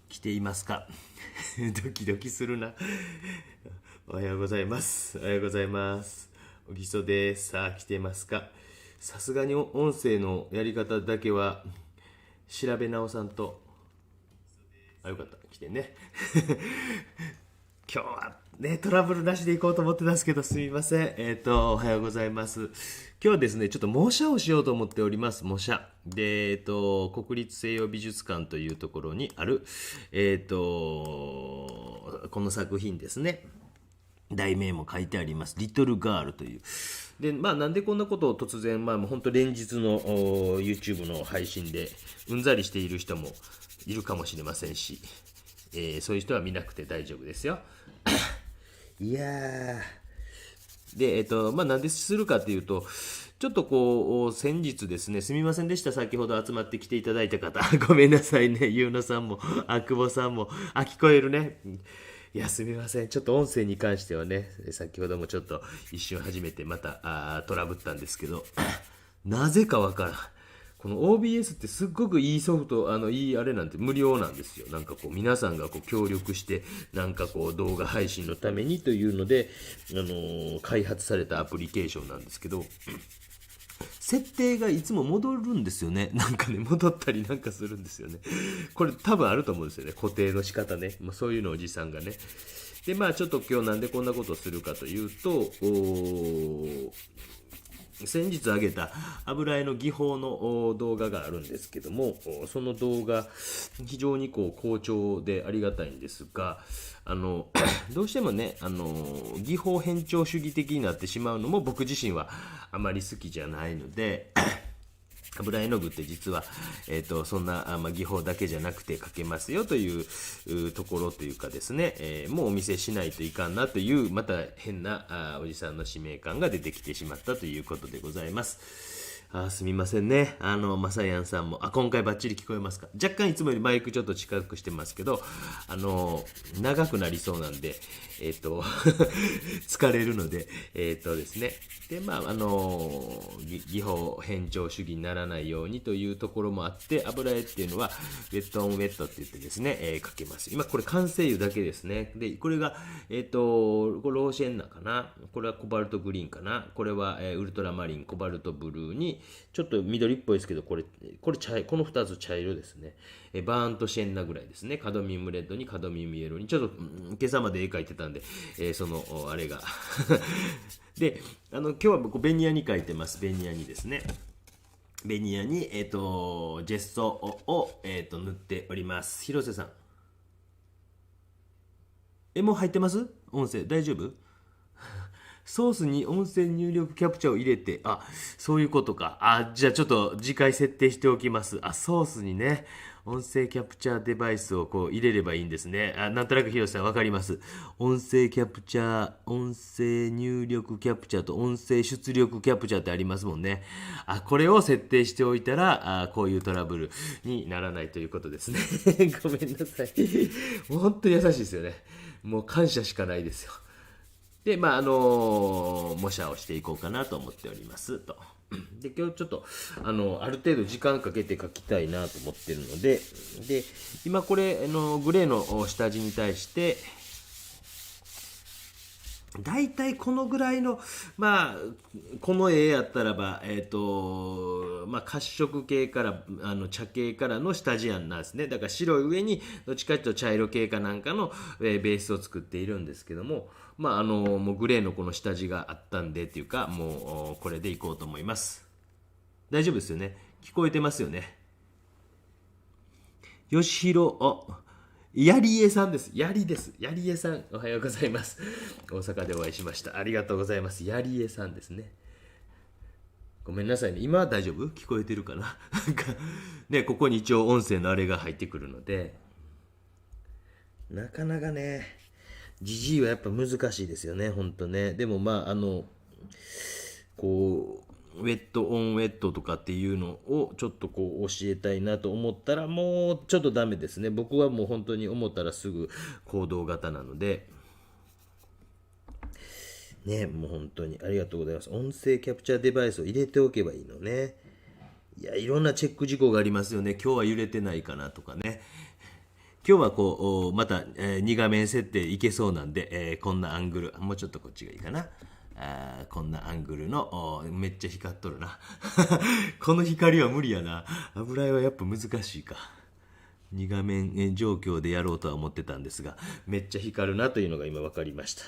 来ていますか？ドキドキするな。おはようございます。おはようございます。おぎそです。さあ、来ていますか？さすがに音声のやり方だけは調べ直さんと。あ、よかった。来てね。今日はね、トラブルなしで行こうと思ってたんですけど、すみません。おはようございます。今日はですね、ちょっと模写をしようと思っております。模写。で、国立西洋美術館というところにある、この作品ですね。題名も書いてあります。リトルガールという。で、まあ、なんでこんなことを突然、まあ、本当連日のYouTube の配信でうんざりしている人もいるかもしれませんし、そういう人は見なくて大丈夫ですよ。いやで、まあ、なんでするかっていうと、ちょっとこう、先日ですね、すみませんでした。先ほど集まってきていただいた方。ごめんなさいね。ゆうのさんも、久保さんも。聞こえるね。いや、すみません。ちょっと音声に関してはね、先ほどもちょっと一瞬初めてまたトラブったんですけど、なぜかわからん。この OBS ってすっごくいいソフト、いいあれなんて無料なんですよ。なんかこう、皆さんがこう協力して、なんかこう、動画配信のためにというので、開発されたアプリケーションなんですけど、設定がいつも戻るんですよね。なんかね、戻ったりなんかするんですよね。これ多分あると思うんですよね。固定の仕方ね。まあ、そういうのをおじさんがね。で、まあちょっと今日なんでこんなことをするかというと、先日上げた油絵の技法の動画があるんですけども、その動画非常にこう好調でありがたいんですが、どうしてもね、技法偏重主義的になってしまうのも僕自身はあまり好きじゃないので、油絵の具って実は、そんな、技法だけじゃなくて描けますよというところというかですね、もうお見せしないといかんなというまた変なおじさんの使命感が出てきてしまったということでございます。すみませんね。まさやんさんも。今回バッチリ聞こえますか？若干いつもよりマイクちょっと近くしてますけど、長くなりそうなんで、疲れるので、ですね。で、まあ、技法偏重主義にならないようにというところもあって、油絵っていうのは、ウェットオンウェットって言ってですね、かけます。今、これ完成油だけですね。で、これが、これローシェンナかな。これはコバルトグリーンかな。これは、ウルトラマリン、コバルトブルーに、ちょっと緑っぽいですけど、これこの2つ茶色ですね。バーンとシェンナぐらいですね。カドミウムレッドにカドミウムイエローに、ちょっと、今朝まで絵描いてたんで、その、あれが。で、今日は僕、ベニヤに描いてます。ベニヤにですね。ベニヤに、ジェッソを、塗っております。広瀬さん。もう入ってます？音声、大丈夫？ソースに音声入力キャプチャーを入れて、そういうことか。じゃあちょっと次回設定しておきます。ソースにね、音声キャプチャーデバイスをこう入れればいいんですね。なんとなく広瀬さんわかります。音声キャプチャー、音声入力キャプチャーと音声出力キャプチャーってありますもんね。これを設定しておいたら、こういうトラブルにならないということですね。ごめんなさい。もう本当に優しいですよね。もう感謝しかないですよ。で、まあ、模写をしていこうかなと思っておりますと。で、今日ちょっと、ある程度時間かけて描きたいなと思ってるので、で、今これ、グレーの下地に対して、大体このぐらいの、まあ、この絵やったらば、まあ、褐色系から、茶系からの下地案なんですね。だから白い上に、どっちかというと茶色系かなんかの、ベースを作っているんですけども、まあ、もうグレーのこの下地があったんでっていうか、もう、これでいこうと思います。大丈夫ですよね？聞こえてますよね？よしひろ、やりえさんです。やりです。やりえさん、おはようございます。大阪でお会いしました。ありがとうございます。やりえさんですね。ごめんなさいね。今は大丈夫？聞こえてるかな？なんか、ね、ここに一応音声のあれが入ってくるので、なかなかね、ジジイはやっぱ難しいですよね、ほんとね。でもまあ、こう、ウェットオンウェットとかっていうのをちょっとこう教えたいなと思ったらもうちょっとダメですね。僕はもう本当に思ったらすぐ行動型なので、ね、もう本当にありがとうございます。音声キャプチャーデバイスを入れておけばいいのね。いや、いろんなチェック事項がありますよね。今日は揺れてないかなとかね。今日はこうまた、2画面設定いけそうなんで、こんなアングル、もうちょっとこっちがいいかな。こんなアングルのめっちゃ光っとるなこの光は無理やな。油絵はやっぱ難しいか。2画面状況でやろうとは思ってたんですが、めっちゃ光るなというのが今分かりました。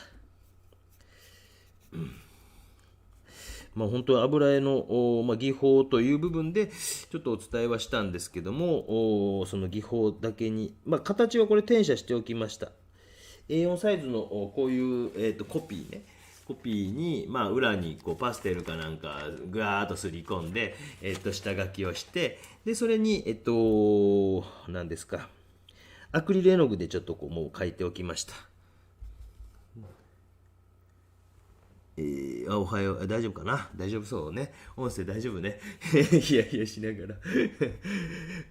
まあ、本当は油絵の、技法という部分でちょっとお伝えはしたんですけども、その技法だけに、形はこれ転写しておきました。 A4 サイズのこういう、コピーね、コピーに、裏にこうパステルかなんかガーッとすり込んで、下書きをして、でそれに何ですか、アクリル絵の具でちょっとこうもう描いておきました。おはよう、大丈夫かな、大丈夫そうね、音声大丈夫ねヒヤヒヤしながら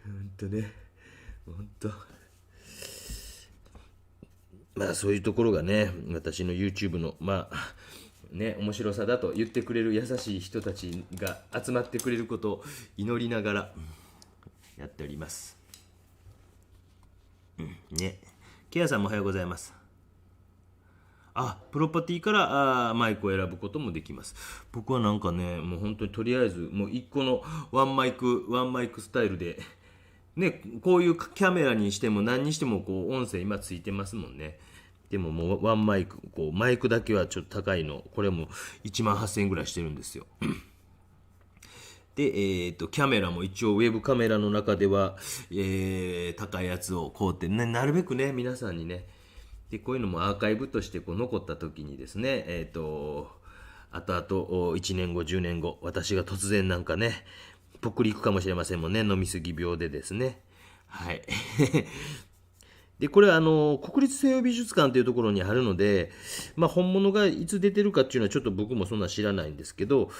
ほんとね、ほんとそういうところがね、私の YouTube の面白さだと言ってくれる優しい人たちが集まってくれることを祈りながらやっております。ね。ケアさんもおはようございます。プロパティからマイクを選ぶこともできます。僕はなんかね、もう本当にとりあえずもう1個のワンマイクスタイルでね、こういうキャメラにしても何にしてもこう音声今ついてますもんね。でももうワンマイク、こうマイクだけはちょっと高いの、これも1万8000円ぐらいしてるんですよ。で、キャメラも一応ウェブカメラの中では、高いやつを買うて、ね、なるべくね皆さんにね、でこういうのもアーカイブとしてこう残った時にですね、後々1年後10年後私が突然なんかねぽっくりいくかもしれませんもんね、飲みすぎ病でですね。はいでこれは国立西洋美術館というところにあるので、本物がいつ出てるかっていうのはちょっと僕もそんな知らないんですけど、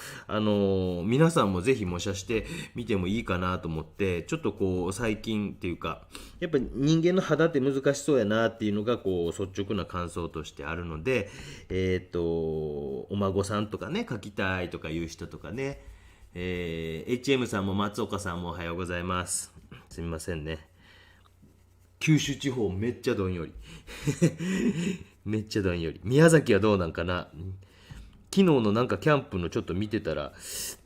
皆さんもぜひ模写してみてもいいかなと思って、ちょっとこう最近っていうかやっぱり人間の肌って難しそうやなっていうのがこう率直な感想としてあるので、お孫さんとかね描きたいとかいう人とかね、HM さんも松岡さんもおはようございます。すみませんね。九州地方めっちゃどんよりめっちゃどんより。宮崎はどうなんかな。昨日のなんかキャンプのちょっと見てたら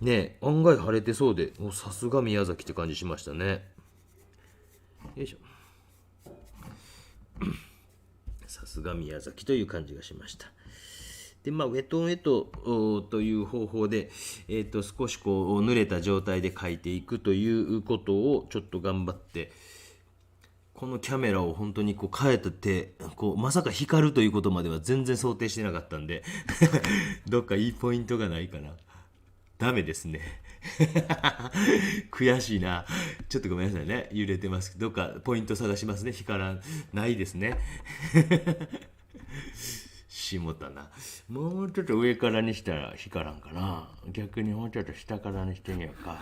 ね、案外晴れてそうで、さすが宮崎って感じしましたね。よいしょさすが宮崎という感じがしました。でウェトンウェトという方法で、少しこう濡れた状態で描いていくということをちょっと頑張って、このキャメラを本当にこう変えてこうまさか光るということまでは全然想定してなかったんでどっかいいポイントがないかな。ダメですね悔しいな。ちょっとごめんなさいね、揺れてますけど、どっかポイント探しますね。光らないですねしもたな。もうちょっと上からにしたら光らんかな。逆にもうちょっと下からにしてみようか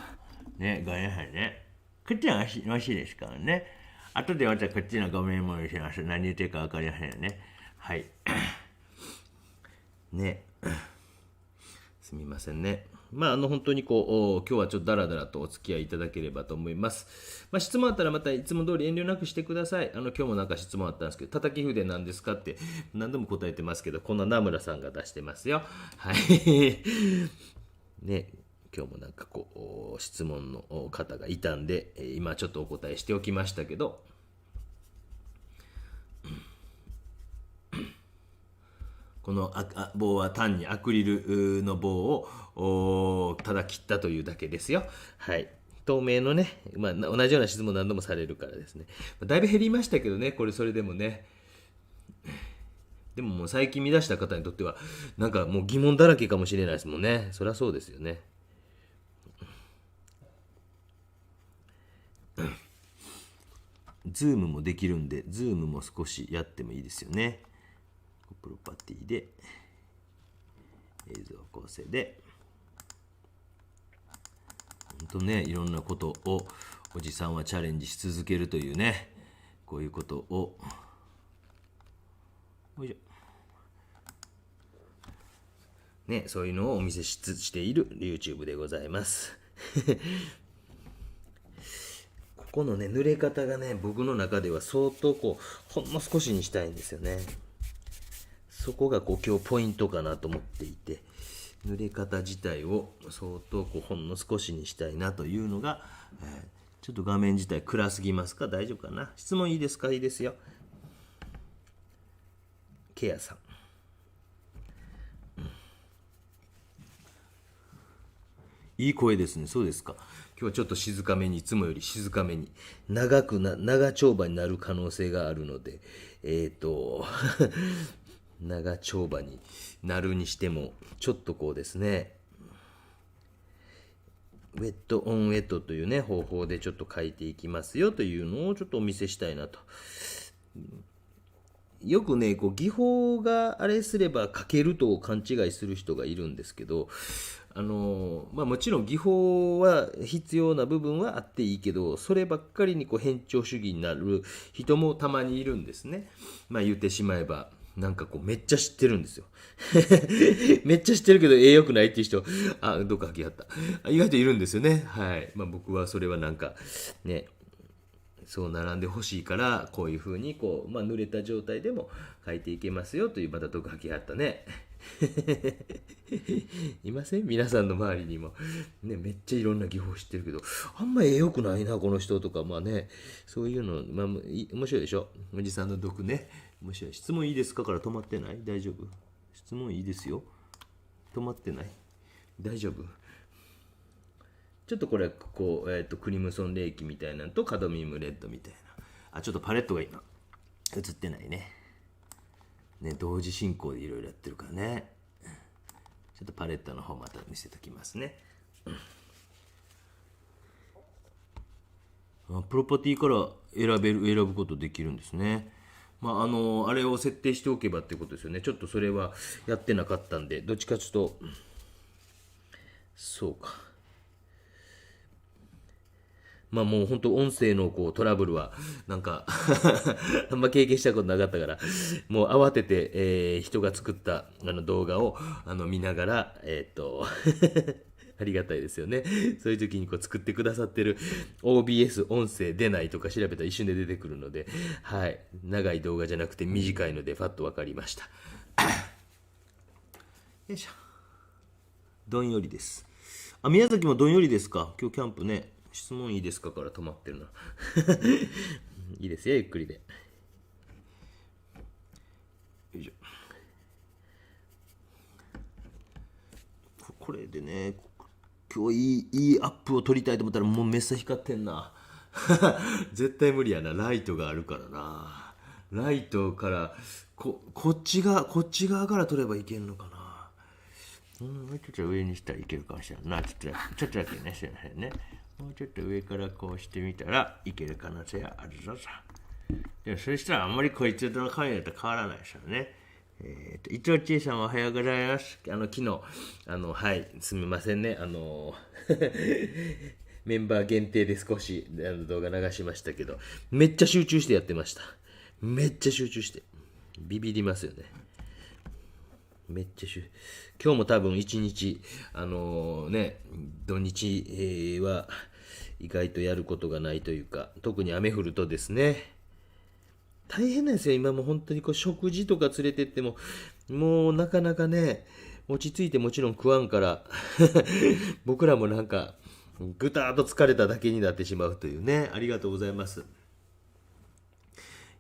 ね。ごめんなさいね。こっちはマシですからね。後でまたこっちの画面も見せます。何言ってるか分かりませんよね。はいねすみませんね。本当にこう今日はちょっとダラダラとお付き合いいただければと思います。質問あったらまたいつも通り遠慮なくしてください。今日もなんか質問あったんですけど、叩き筆なんですかって何度も答えてますけど、こんな名村さんが出してますよ。はいね、今日もなんかこう質問の方がいたんで、今ちょっとお答えしておきましたけど、この棒は単にアクリルの棒をただ切ったというだけですよ。はい。透明のね、同じような質問何度もされるからですね。だいぶ減りましたけどね、これそれでもね。でももう最近見出した方にとってはなんかもう疑問だらけかもしれないですもんね。そりゃそうですよね。ズームもできるんで、ズームも少しやってもいいですよね。プロパティで映像構成で本当ね、いろんなことをおじさんはチャレンジし続けるというね、こういうことをね、そういうのをお見せしている YouTube でございますここのね、濡れ方がね、僕の中では相当こう、ほんの少しにしたいんですよね。そこがこう今日ポイントかなと思っていて、濡れ方自体を相当こうほんの少しにしたいなというのが、ちょっと画面自体暗すぎますか？大丈夫かな？質問いいですか？いいですよ。ケアさん。いい声ですね。そうですか。今日はちょっと静かめに、いつもより静かめに、長丁場になる可能性があるので、長丁場になるにしても、ちょっとこうですね、ウェットオンウェットというね、方法でちょっと書いていきますよというのをちょっとお見せしたいなと。よくね、こう技法があれすれば書けると勘違いする人がいるんですけど、もちろん技法は必要な部分はあっていいけど、そればっかりにこう偏重主義になる人もたまにいるんですね。言ってしまえば、なんかこうめっちゃ知ってるんですよ。めっちゃ知ってるけど良くないっていう人、どっか書きあった。意外といるんですよね。はい。僕はそれはなんか、ね、そう並んでほしいからこういう風にこう、濡れた状態でも書いていけますよというまた毒吐きあったね。いません？皆さんの周りにも、ね、めっちゃいろんな技法知ってるけどあんま良くないなこの人とか、そういうの、面白いでしょ。おじさんの毒ね、面白い。質問いいですかから止まってない？大丈夫？質問いいですよ。止まってない？大丈夫？ちょっとこれこう、クリムソンレーキみたいなのとカドミウムレッドみたいな、ちょっとパレットが今映ってないね。同時進行でいろいろやってるからね。ちょっとパレットの方また見せときますね。プロパティから選ぶことできるんですね。あれを設定しておけばってことですよね。ちょっとそれはやってなかったんで、どっちかちょっと、そうか。もう本当音声のこうトラブルはなんかあんま経験したことなかったから、もう慌てて、人が作った動画を見ながらありがたいですよね。そういう時にこう作ってくださってる OBS 音声出ないとか調べたら一瞬で出てくるので、はい、長い動画じゃなくて短いのでファッと分かりました。よいしょ。どんよりです。宮崎もどんよりですか？今日キャンプね。質問いいですかから止まってるな。いいですよ、ゆっくりで。よいしょ。これでね、今日いいアップを撮りたいと思ったらもうめっさ光ってんな。絶対無理やな。ライトがあるからな。ライトからこっち側から撮ればいけるのかな。もうちょっと上にしたらいけるかもしれないな。ちょっとだけね、すいませんね。もうちょっと上からこうしてみたらいける可能性があるぞさ。でもそしたらあんまりこいつとのカメラと変わらないですよね。伊藤千恵さんおはようございます。昨日はい、すみませんね。メンバー限定で少し動画流しましたけど、めっちゃ集中してやってました。めっちゃ集中してビビりますよね。めっちゃ今日も多分一日土日、は意外とやることがないというか、特に雨降るとですね大変なんですよ。今も本当にこう食事とか連れてってももうなかなかね落ち着いてもちろん食わんから僕らもなんかぐたーっと疲れただけになってしまうというね。ありがとうございます。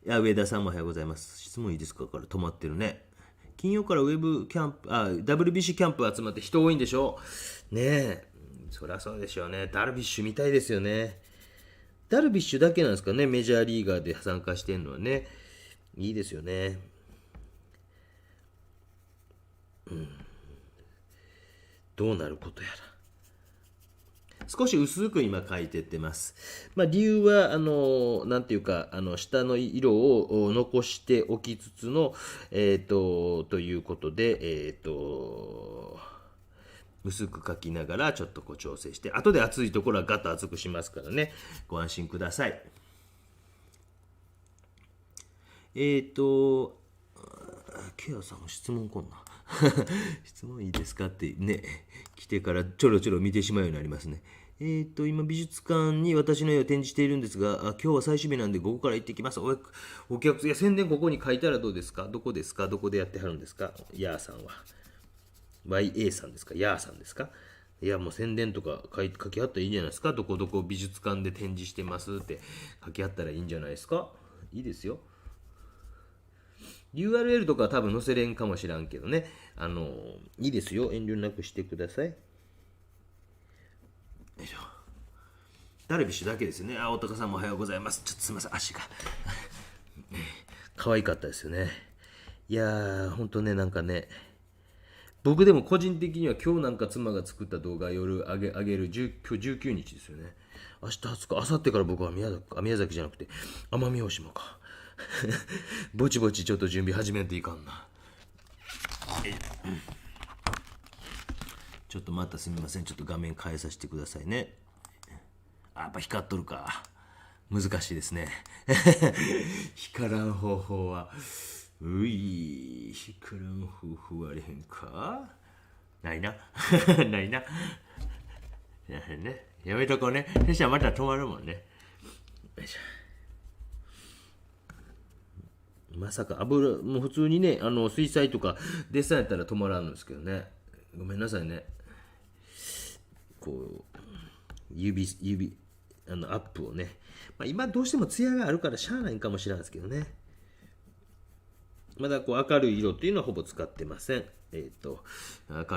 上田さんもおはようございます。質問いいですかから止まってるね。金曜からウェブキャンプ、WBC キャンプ集まって人多いんでしょねえ。そりゃそうでしょうね。ダルビッシュ見たいですよね。ダルビッシュだけなんですかね、メジャーリーガーで参加してるのはね。いいですよね。どうなることやら。少し薄く今書いてってます。理由は、なんていうか、下の色を残しておきつつの、ということで、薄く書きながらちょっとこう調整して、後で厚いところはガッと厚くしますからね。ご安心ください。ケアさん質問こんな。質問いいですかってね、来てからちょろちょろ見てしまうようになりますね。今美術館に私の絵を展示しているんですが、今日は最終日なんで午後から行ってきます。お客さん、いや、宣伝ここに書いたらどうですか？どこですか？どこでやってはるんですか？ヤーさんは。YA さんですか？ヤーさんですか？いや、もう宣伝とか書きあったらいいんじゃないですか？どこどこ美術館で展示してますって書きあったらいいんじゃないですか？いいですよ。URL とかは多分載せれんかもしらんけどね。いいですよ。遠慮なくしてください。よいしょ。ダルビッシュだけですよね。大高さんもおはようございます。ちょっとすみません、足が。可愛かったですよね。いやー、ほんとね、なんかね、僕でも個人的には今日なんか妻が作った動画夜あげる今日19日ですよね。明日20日、明後日から僕は宮崎じゃなくて奄美大島か。ぼちぼちちょっと準備始めんといかんな。ちょっとまたすみません。ちょっと画面変えさせてくださいね。やっぱ光っとるか。難しいですね。光らん方法は。光らん方法あれへんか？ないな。ないな。ね。やめとこうね。そしたらまた止まるもんね。よいしょ。まさか油、もう普通にね、水彩とかデッサンやったら止まらんのですけどね。ごめんなさいね。こう、アップをね。今どうしても艶があるからしゃあないんかもしれないですけどね。まだこう明るい色っていうのはほぼ使ってません。明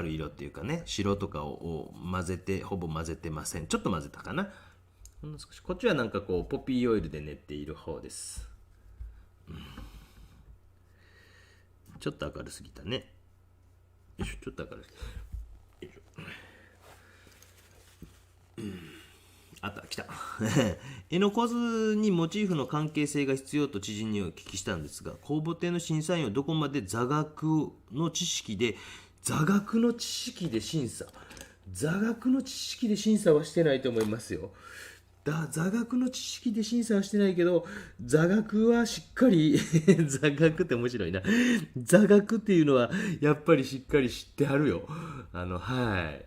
るい色っていうかね、白とかを混ぜて、ほぼ混ぜてません。ちょっと混ぜたかな。ほんの少し。こっちはなんかこう、ポピーオイルで練っている方です。ちょっと明るすぎたね。よいしょ、ちょっと明るい。よいしょ。あった、来た。絵の構図にモチーフの関係性が必要と知人にお聞きしたんですが、公募展の審査員はどこまで座学の知識で審査はしてないと思いますよ。座学の知識で審査はしてないけど、座学はしっかり座学って面白いな。座学っていうのはやっぱりしっかり知ってはるよ。はい。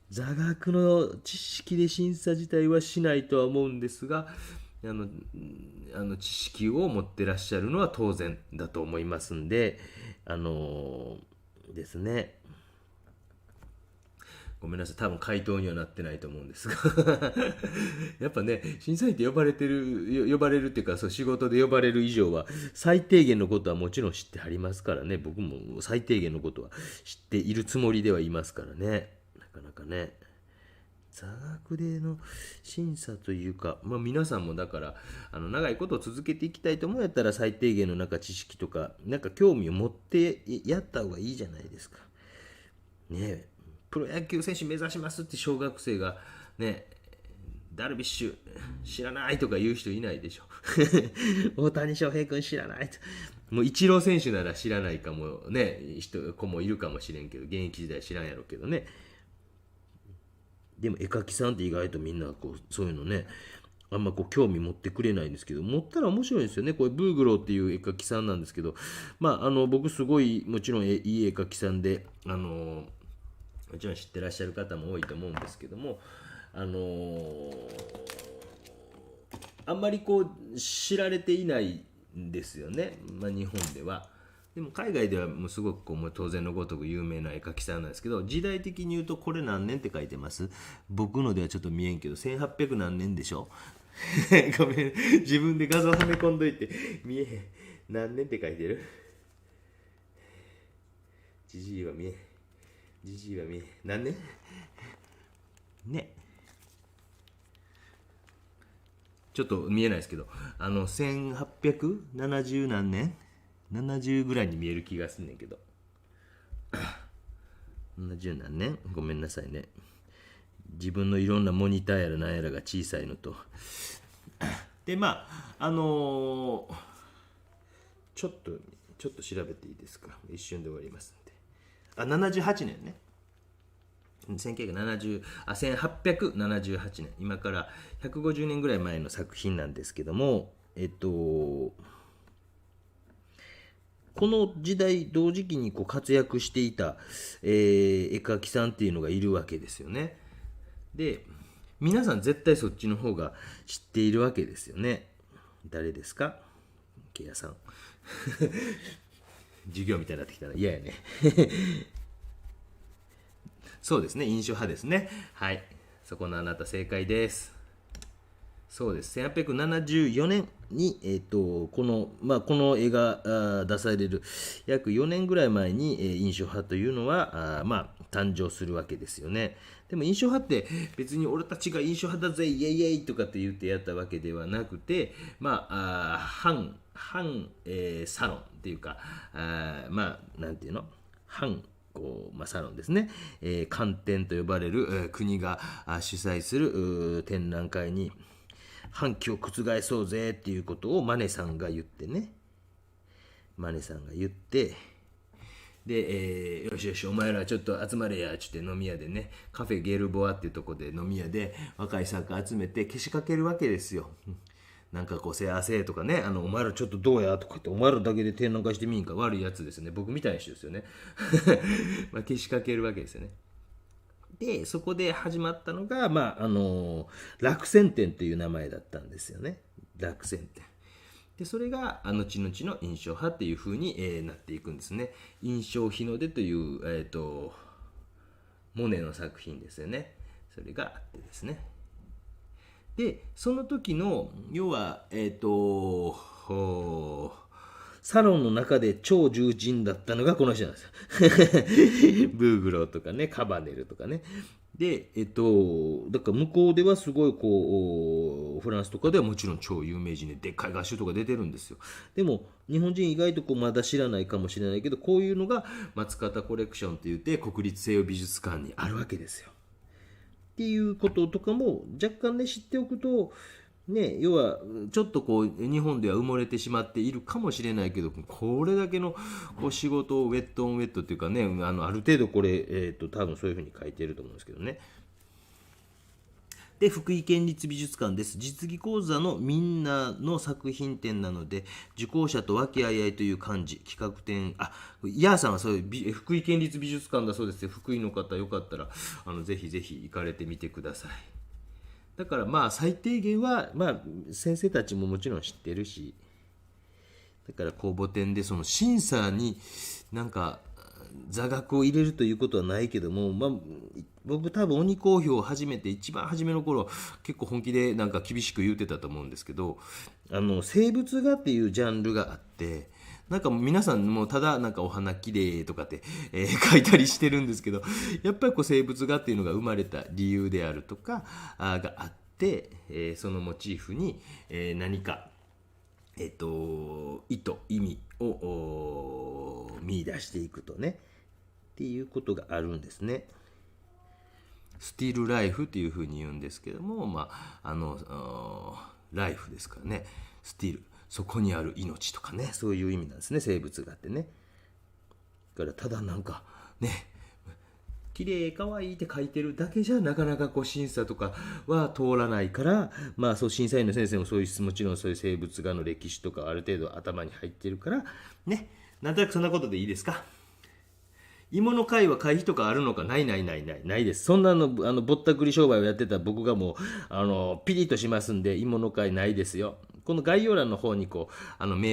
座学の知識で審査自体はしないとは思うんですが、知識を持ってらっしゃるのは当然だと思いますんで、ですね。ごめんなさい、多分回答にはなってないと思うんですがやっぱね、審査員って呼ばれるっていうか、そう仕事で呼ばれる以上は最低限のことはもちろん知ってはりますからね。僕も最低限のことは知っているつもりではいますからね。なかなかね、座学での審査というか、皆さんもだから長いことを続けていきたいと思うんやったら、最低限の知識とか興味を持ってやった方がいいじゃないですかね。プロ野球選手目指しますって小学生がね、ダルビッシュ知らないとか言う人いないでしょ。大谷翔平君知らないと。もうイチロー選手なら知らないかもね、子もいるかもしれんけど、現役時代知らんやろうけどね。でも絵描きさんって意外とみんなそういうのね、あんま興味持ってくれないんですけど、持ったら面白いんですよね。これブーグローっていう絵描きさんなんですけど、僕すごいもちろんいい絵描きさんで、もちろん知ってらっしゃる方も多いと思うんですけども、あんまり知られていないんですよね、日本では。でも海外ではもうすごくもう当然のごとく有名な絵描きさんなんですけど、時代的に言うとこれ何年って書いてます？僕のではちょっと見えんけど、1800何年でしょごめん、自分で画像はめ込んどいて見えへん。何年って書いてる？じじいは見え何年ね、ちょっと見えないですけど、1870何年70ぐらいに見える気がすんねんけど、70何年、ごめんなさいね。自分のいろんなモニターやらなんやらが小さいのとでちょっと調べていいですか？一瞬で終わりますんで。78年ね。1878年、今から150年ぐらい前の作品なんですけども、この時代同時期に活躍していた、絵描きさんっていうのがいるわけですよね。で皆さん絶対そっちの方が知っているわけですよね。誰ですか？ケイヤさん。授業みたいになってきたら嫌やね。そうですね、印象派ですね。はい。そこのあなた正解です。そうです。1874年に、この絵が出される約4年ぐらい前に、印象派というのは誕生するわけですよね。でも印象派って別に俺たちが印象派だぜイエイイエイとかって言ってやったわけではなくて、サロンっていうか、なんていうの、サロンですね、官展と呼ばれる、国が主催する展覧会に反旗を覆そうぜっていうことをマネさんが言って、で、よしよしお前らちょっと集まれやちって飲み屋でね、カフェゲルボアっていうとこで飲み屋で若い作家集めてけしかけるわけですよ。なんかこうせやせとかね、お前らちょっとどうやとか言って、お前らだけで展覧会してみんか、悪いやつですね。僕みたいな人ですよね。けしかけるわけですよね。で、そこで始まったのが、落選展という名前だったんですよね。落選展。で、それが後々の印象派っていう風に、なっていくんですね。印象日の出という、モネの作品ですよね。それがあってですね。で、その時の、要は、サロンの中で超重鎮だったのがこの人なんですよ。ブーグローとかね、カバネルとかね。で、だから向こうではすごいフランスとかではもちろん超有名人ででっかい画集とか出てるんですよ。でも、日本人意外とまだ知らないかもしれないけど、こういうのが松方コレクションって言って国立西洋美術館にあるわけですよ。っていうこととかも若干ね知っておくとね、要はちょっと日本では埋もれてしまっているかもしれないけど、これだけの仕事をウェットオンウェットっていうかね、ある程度これ、多分そういうふうに書いてると思うんですけどね。で、福井県立美術館です。実技講座のみんなの作品展なので、受講者と和気あいあいという漢字、企画展、ヤーさんはそういう福井県立美術館だそうですよ。福井の方よかったら、ぜひぜひ行かれてみてください。だから最低限は、先生たちももちろん知ってるし、だから公募展でその審査になんか座学を入れるということはないけども、僕多分鬼講評を始めて一番初めの頃結構本気でなんか厳しく言うてたと思うんですけど、生物画っていうジャンルがあって、なんか皆さんもただなんかお花きれいとかって、書いたりしてるんですけど、やっぱり生物画っていうのが生まれた理由であるとかがあって、そのモチーフに、何か意図意味を見出していくとねっていうことがあるんですね。スティールライフっていうふうに言うんですけども、ライフですからね、スティール、そこにある命とかね、そういう意味なんですね、生物があってね。だからただなんかね、綺麗可愛いって書いてるだけじゃなかなか審査とかは通らないから、そう審査員の先生もそういうもちろんそういう生物画の歴史とかある程度頭に入ってるからね、なんとなくそんなことでいいですか。芋の会は会費とかあるのか、ないです。そんなぼったくり商売をやってた僕がもうピリッとしますんで、芋の会ないですよ。この概要欄の方にメ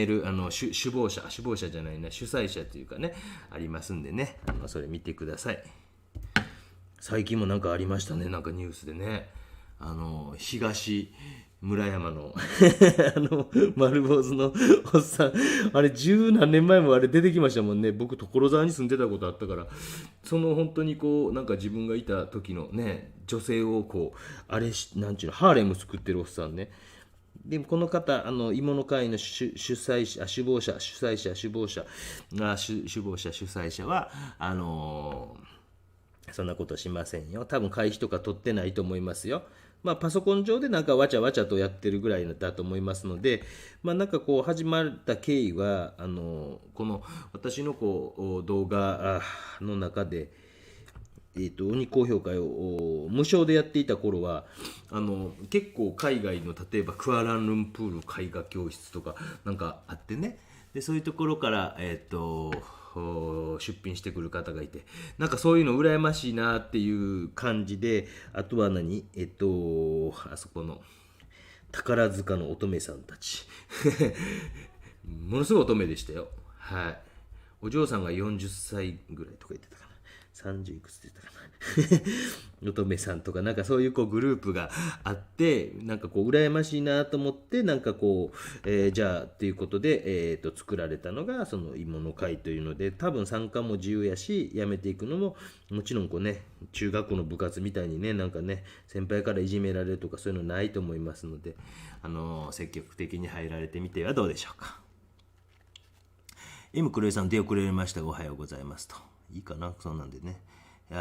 ール首謀者じゃないな、主催者というかねありますんでね、それ見てください。最近もなんかありましたね、なんかニュースでね、東村山の丸坊主のおっさん、あれ十何年前もあれ出てきましたもんね。僕所沢に住んでたことあったから、その本当になんか自分がいた時のね女性をなんちゅうの、ハーレム作ってるおっさんね。でこの方芋の会の主催者主謀者主催者首謀者首謀者主催者はそんなことしませんよ。多分会費とか取ってないと思いますよ。パソコン上でなんかわちゃわちゃとやってるぐらいだと思いますので、なんか始まった経緯はこの私の動画の中で、鬼高評会を無償でやっていた頃は結構海外の例えばクアランルンプール絵画教室とかなんかあってね、でそういうところから、出品してくる方がいて、なんかそういうの羨ましいなっていう感じで、あとはあそこの宝塚の乙女さんたちものすごい乙女でしたよ。はい。お嬢さんが40歳ぐらいとか言ってたかな。30いくつって言ったかな。乙女さんとか、なんかそういうグループがあって、なんか羨ましいなと思って、なんかじゃあっていうことで、作られたのが、その芋の会というので、多分参加も自由やし、辞めていくのも、もちろん中学校の部活みたいにね、なんかね、先輩からいじめられるとかそういうのないと思いますので、積極的に入られてみてはどうでしょうか。M クロエさん、出遅れましたがおはようございますと。いいかな、そんなんでね。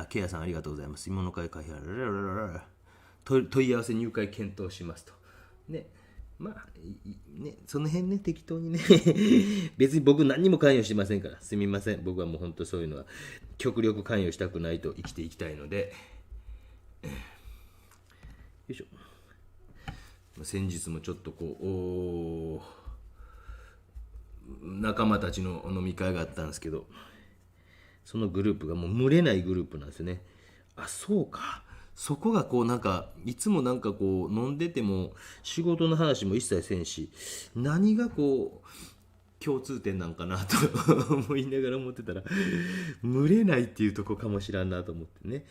ケアさん、ありがとうございます。芋の会開催、問い合わせ入会検討しますと。ね。まあ、ね、その辺ね、適当にね。別に僕何にも関与してませんから。すみません。僕はもう本当そういうのは、極力関与したくないと生きていきたいので。よいしょ。先日もちょっと仲間たちの飲み会があったんですけど、そのグループがもう群れないグループなんですよね。あ、そうか。そこがなんかいつもなんか飲んでても仕事の話も一切せんし、何が共通点なんかなと思いながら思ってたら、群れないっていうとこかもしらんなと思ってね。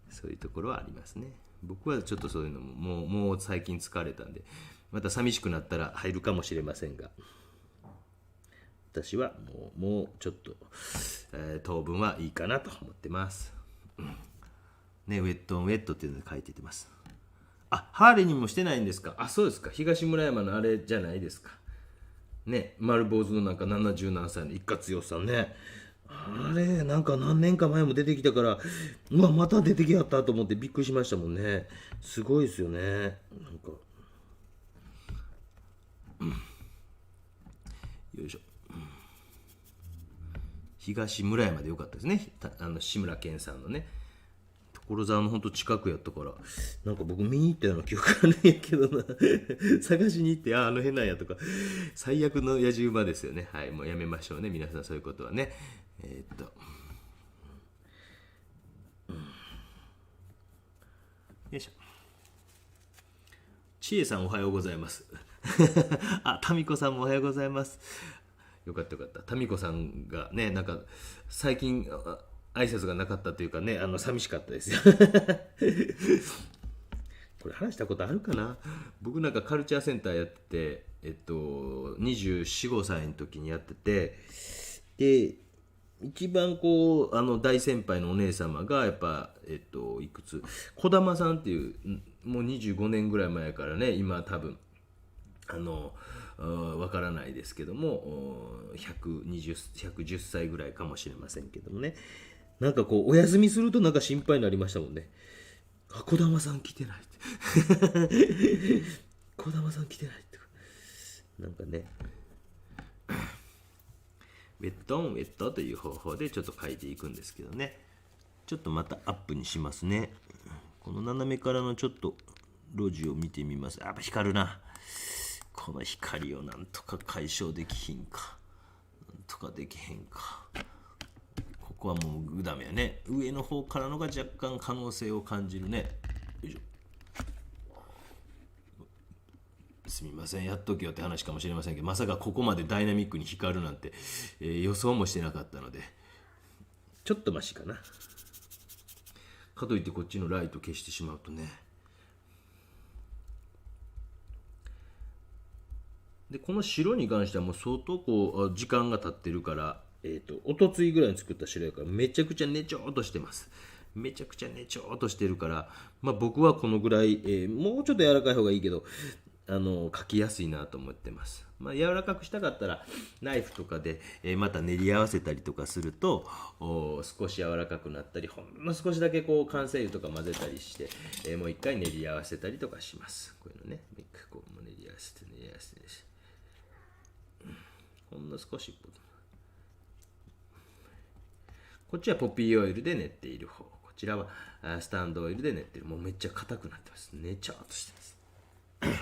そういうところはありますね。僕はちょっとそういうのもう最近疲れたんで、また寂しくなったら入るかもしれませんが、私はもうちょっと、当分はいいかなと思ってます。ね、ウェットオンウェットっていうので書いてます。あ、ハーレーにもしてないんですか。あ、そうですか。東村山のあれじゃないですか。ね、丸坊主のなんか70何歳の一括よさんね。あれ、なんか何年か前も出てきたから、また出てきやったと思ってびっくりしましたもんね。すごいですよね。なんか。よいしょ。東村山でよかったですね。志村けんさんのね。所沢のほんと近くやったから、なんか僕見に行ったような記憶あるんやけどな。探しに行って、あの辺なんやとか、最悪の野じ馬ですよね。はい、もうやめましょうね。皆さんそういうことはね。よいしょ。ちえさんおはようございます。あ、タミコさんもおはようございます。よかったよかった。タミコさんがね、なんか最近挨拶がなかったというかね、寂しかったですよ。これ話したことあるかな。僕なんかカルチャーセンターやってて、24、5歳の時にやってて、で、一番大先輩のお姉様がやっぱ、いくつ、児玉さんっていう、もう25年ぐらい前からね、今多分、わからないですけども、110歳ぐらいかもしれませんけどもね。なんかお休みするとなんか心配になりましたもんね。あ、児玉さん来てないって。児玉さん来てないって。なんかね、ウェットオンウェットという方法でちょっと書いていくんですけどね。ちょっとまたアップにしますね。この斜めからのちょっと路地を見てみます。やっぱ光るな。この光をなんとか解消できひんか。なんとかできへんか。ここはもうダメやね。上の方からのが若干可能性を感じるね。よいしょ。すみません、やっとけよって話かもしれませんけど、まさかここまでダイナミックに光るなんて、予想もしてなかったので、ちょっとマシかな。かといってこっちのライト消してしまうとね。でこの白に関してはもう相当時間が経ってるから、おとついぐらいに作った白やからめちゃくちゃねちょーっとしてます。めちゃくちゃねちょーっとしてるから、僕はこのぐらい、もうちょっと柔らかい方がいいけど、描きやすいなと思ってます。柔らかくしたかったらナイフとかで、また練り合わせたりとかすると少し柔らかくなったり、ほんの少しだけ完成油とか混ぜたりして、もう一回練り合わせたりとかします。こういうのね、こう練り合わせて練り合わせて、ほんの少しこっちはポピーオイルで練っている方、こっちらはスタンドオイルで練ってる。もうめっちゃ硬くなってます。ねちゃーっとしてます。よ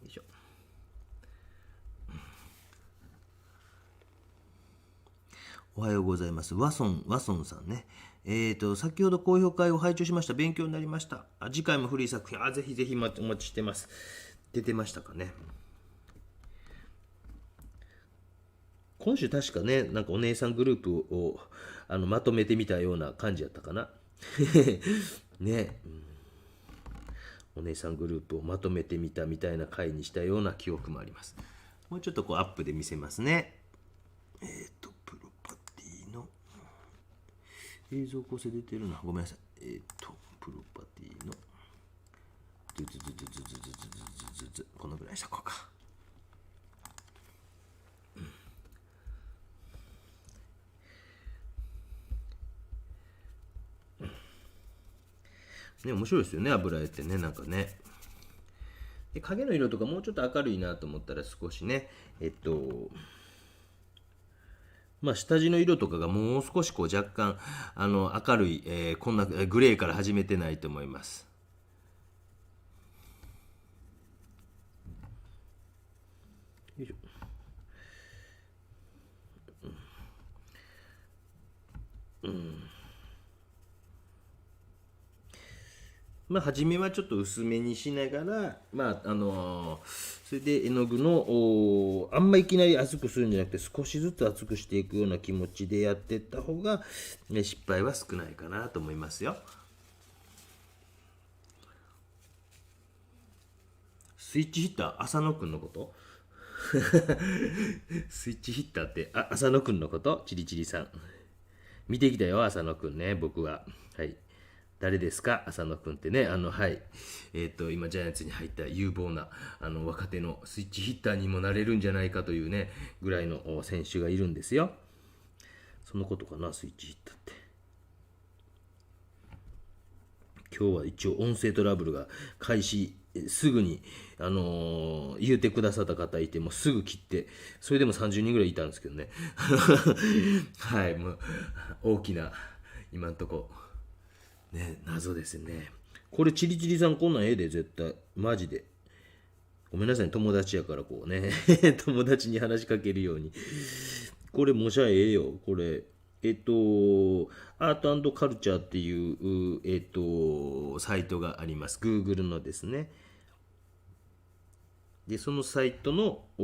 いしょ。おはようございます。ワソンさんね。先ほど高評会を拝聴しました。勉強になりました。次回も古い作品、ぜひぜひお待ちしてます。出てましたかね。今週確かね、なんかお姉さんグループをまとめてみたような感じやったかな。ね、お姉さんグループをまとめてみたみたいな回にしたような記憶もあります。もうちょっとアップで見せますね。プロパティの映像構成出てるな。ごめんなさい。プロパティのこのぐらいにしとこうか。ね、面白いですよね、油絵ってね、なんかね。で、影の色とかもうちょっと明るいなと思ったら少しね、下地の色とかがもう少し若干明るい、こんなグレーから始めてないと思います。よいしょ。初めはちょっと薄めにしながら、それで絵の具のあんまいきなり厚くするんじゃなくて、少しずつ厚くしていくような気持ちでやっていった方が、失敗は少ないかなと思いますよ。スイッチヒッター、浅野くんのことスイッチヒッターって、浅野くんのこと？チリチリさん。見てきたよ、浅野くんね、僕は。はい。誰ですか浅野くんってね。はい。今、ジャイアンツに入った有望な、若手のスイッチヒッターにもなれるんじゃないかというね、ぐらいの選手がいるんですよ。そのことかな、スイッチヒッターって。今日は一応音声トラブルが開始すぐに、言うてくださった方いて、もうすぐ切って、それでも30人ぐらいいたんですけどね。はい、もう大きな、今んとこ、ね、謎ですね。これチリチリさんこんなんええで絶対マジで。ごめんなさい、友達やからこうね友達に話しかけるように。これもしゃええよ。これアートカルチャーっていうサイトがあります。 Google のですね。でそのサイトのブ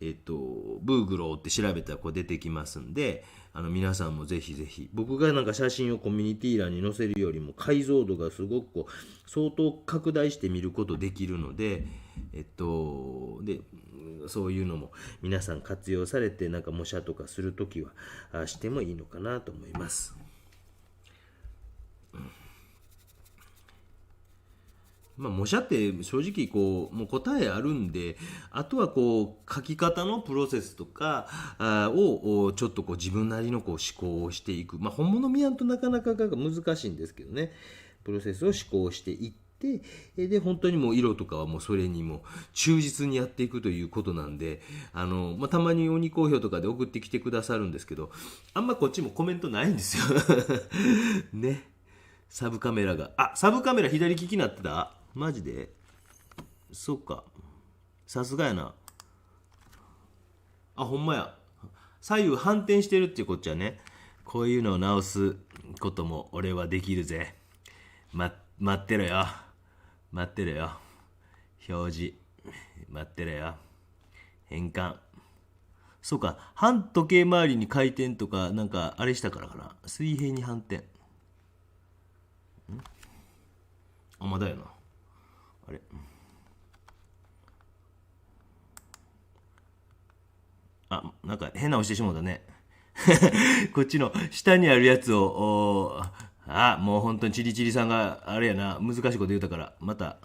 ーグローって調べたらこう出てきますんで、皆さんもぜひぜひ、僕がなんか写真をコミュニティ欄に載せるよりも解像度がすごく相当拡大して見ることできるので、でそういうのも皆さん活用されて、なんか模写とかするときはしてもいいのかなと思います。模写って正直もう答えあるんで、あとは書き方のプロセスとかをちょっと自分なりの思考をしていく。本物見やんとなかなか難しいんですけどね。プロセスを思考していって、で本当にもう色とかはもうそれにも忠実にやっていくということなんで、たまに鬼好評とかで送ってきてくださるんですけど、あんまこっちもコメントないんですよね。サブカメラがサブカメラ左利きになってた？マジで？そっか。さすがやな。ほんまや。左右反転してるっていうこっちはね。こういうのを直すことも俺はできるぜ。待ってろよ。待ってろよ。表示。待ってろよ。変換。そうか。反時計回りに回転とか、なんかあれしたからかな。水平に反転。まだやな。あれなんか変な押してしもうたねこっちの下にあるやつをもう本当にチリチリさんがあれやな、難しいこと言うたから、また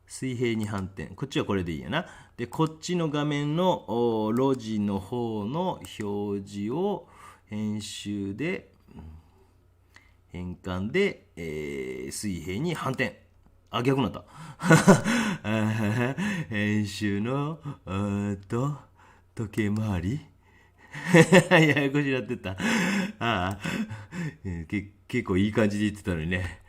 水平に反転。こっちはこれでいいやな。でこっちの画面のロジの方の表示を編集で変換で、水平に反転。あ、逆になった。編集の、時計回りややこしになってた。ああ、結構いい感じで言ってたのにね。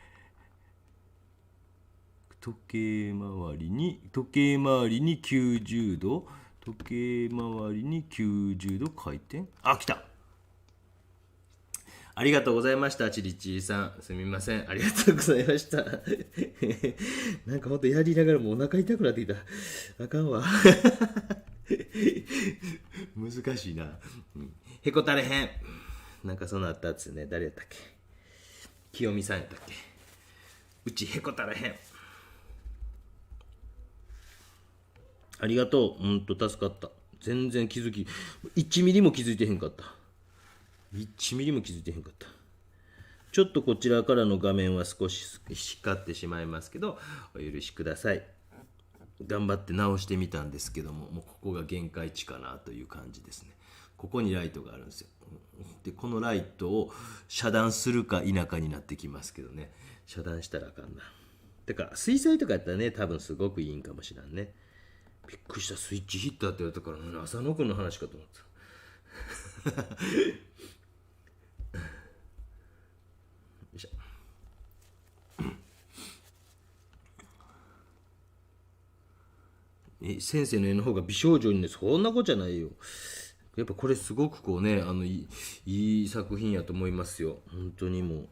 時計回りに90度、時計回りに90度回転。あ、来た。ありがとうございました、ちりちりさん。すみません。ありがとうございました。なんかほんとやりながらもお腹痛くなってきた。あかんわ。難しいな。へこたれへん。なんかそのあったっつね。誰やったっけ。清美さんやったっけ。うちへこたれへん。ありがとう。助かった。全然1ミリも気づいてへんかった。1ミリも気づいてへんかった。ちょっとこちらからの画面は少し光ってしまいますけど、お許しください。頑張って直してみたんですけども、もうここが限界値かなという感じですね。ここにライトがあるんですよ。で、このライトを遮断するか否かになってきますけどね。遮断したらあかんな。てか、水彩とかやったらね、多分すごくいいんかもしれんね。びっくりした。スイッチヒッターって言われたから、浅野くんの話かと思った。よいしょ。先生の絵の方が美少女にね、そんなことじゃないよ。やっぱこれすごくこうね、いい作品やと思いますよ。本当にもう。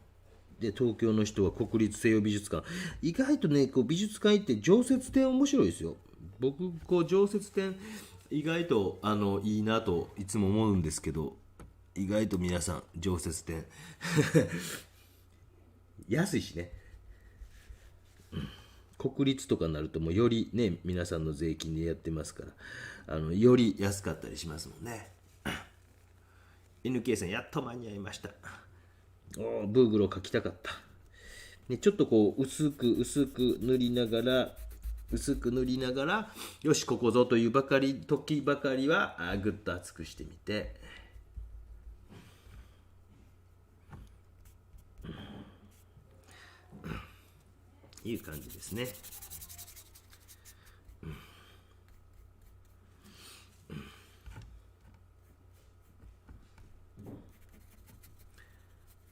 で、東京の人は国立西洋美術館。意外とね、こう美術館行って常設展面白いですよ。僕、こう常設展意外といいなといつも思うんですけど、意外と皆さん常設展安いしね。国立とかになるともうよりね皆さんの税金でやってますからより安かったりしますもんね。NK さんやっと間に合いました。ブーグルを描きたかった、ね、ちょっとこう薄く塗りながらよしここぞという時ばかりはぐっと厚くしてみて、いう感じですね。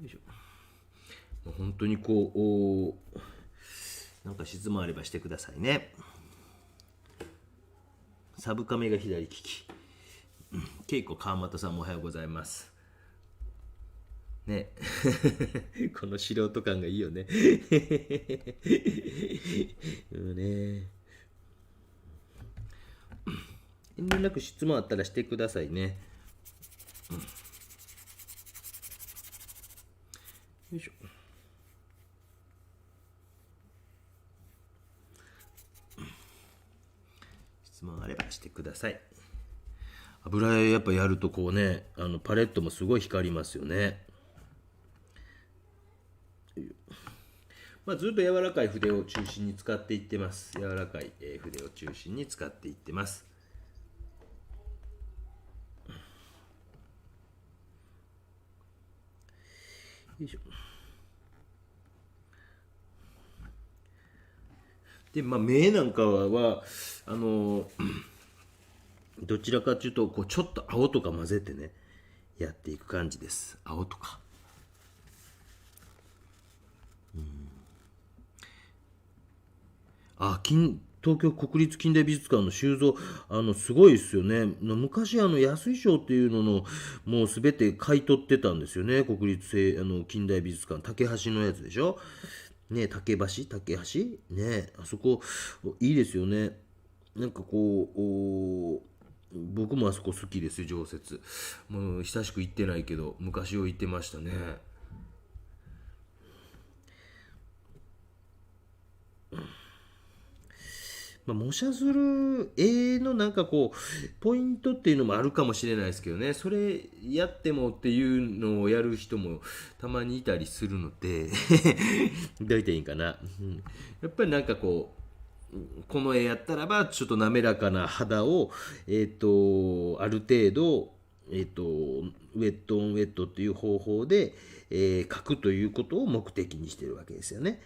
よいしょ。もう本当にこうなんか質問あればしてくださいね。サブカメが左利き。稽古川又さんもおはようございます。ねこの素人感がいいよねうんね。遠慮なく質問あったらしてくださいね。よいしょ。質問あればしてください。油絵やっぱやるとこうねパレットもすごい光りますよね。ずっと柔らかい筆を中心に使っていってます。柔らかい筆を中心に使っていってます。よいしょ。で目なんかはどちらかというとこうちょっと青とか混ぜてねやっていく感じです。青とか。東京国立近代美術館の収蔵すごいですよね。昔安井賞っていうののもう全て買い取ってたんですよね。国立近代美術館竹橋のやつでしょ。ね竹橋ねあそこいいですよね。なんかこう僕もあそこ好きですよ。常設もう久しく行ってないけど昔を行ってましたね。模写する絵のなんかこうポイントっていうのもあるかもしれないですけどね。それやってもっていうのをやる人もたまにいたりするのでどう言っていいんかな、やっぱりなんかこうこの絵やったらばちょっと滑らかな肌をある程度ウェットオンウェットっていう方法で、描くということを目的にしてるわけですよね。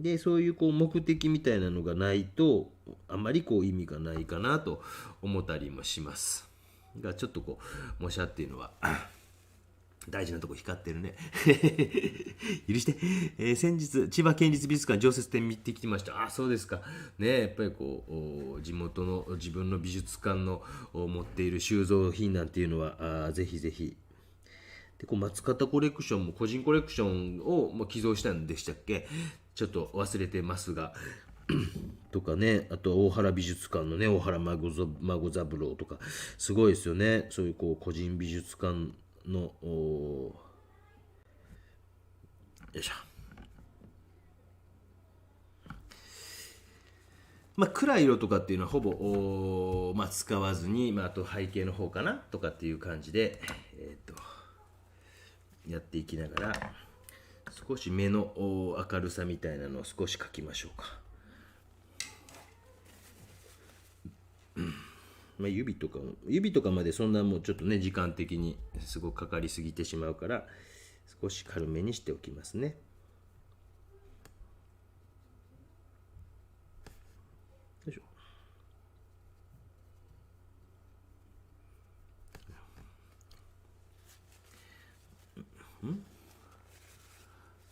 でそういうこう目的みたいなのがないとあまりこう意味がないかなと思ったりもします。がちょっとこう模写っていうのは大事なとこ光ってるね許して、先日千葉県立美術館常設展見てきました。あ、そうですかね。やっぱりこう地元の自分の美術館の持っている収蔵品なんていうのはぜひぜひ。でこう松方コレクションも個人コレクションを寄贈したんでしたっけ、ちょっと忘れてますがとかね、あと大原美術館のね大原孫三郎とかすごいですよね。そういうこう個人美術館のよいしょ、暗い色とかっていうのはほぼ使わずに、あと背景の方かなとかっていう感じで、やっていきながら少し目の明るさみたいなのを少し描きましょうか。指とかまでそんなもうちょっとね時間的にすごくかかりすぎてしまうから少し軽めにしておきますね。よいしょ。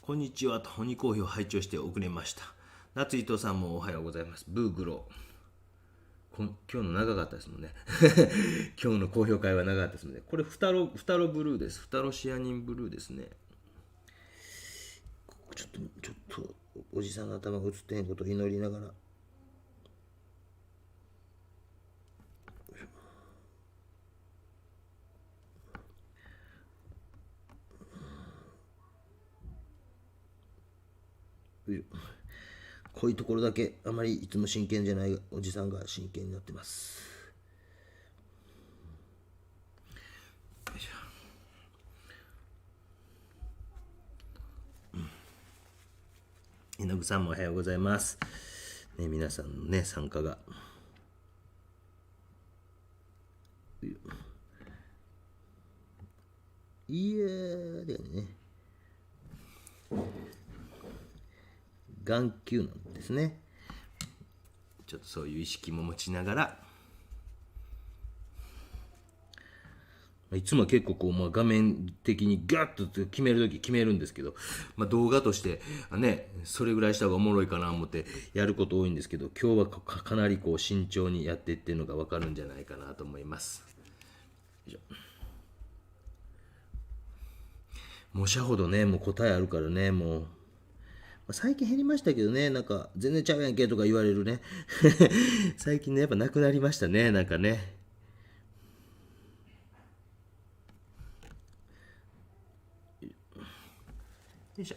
こんにちはと鬼好評拝聴して遅れました。夏伊藤さんもおはようございます。ブーグロ今日の長かったですもんね今日の高評会は長かったですもんね。これフタロブルーです。フタロシアニンブルーですね。ちょっとおじさんの頭が映ってへんことを祈りながらこういうところだけあまりいつも真剣じゃないおじさんが真剣になってます。絵の具さんもおはようございます、ね、皆さんのね参加がいやーだよね、眼球なんですね。ちょっとそういう意識も持ちながらいつもは結構こう、画面的にガッと決めるとき決めるんですけど、動画としてねそれぐらいした方がおもろいかな思ってやること多いんですけど、今日はかなりこう慎重にやっていってるのが分かるんじゃないかなと思います。模写ほどねもう答えあるからね、もう最近減りましたけどね、なんか全然ちゃうやんけとか言われるね最近ねやっぱなくなりましたね、なんかね。よいしょ。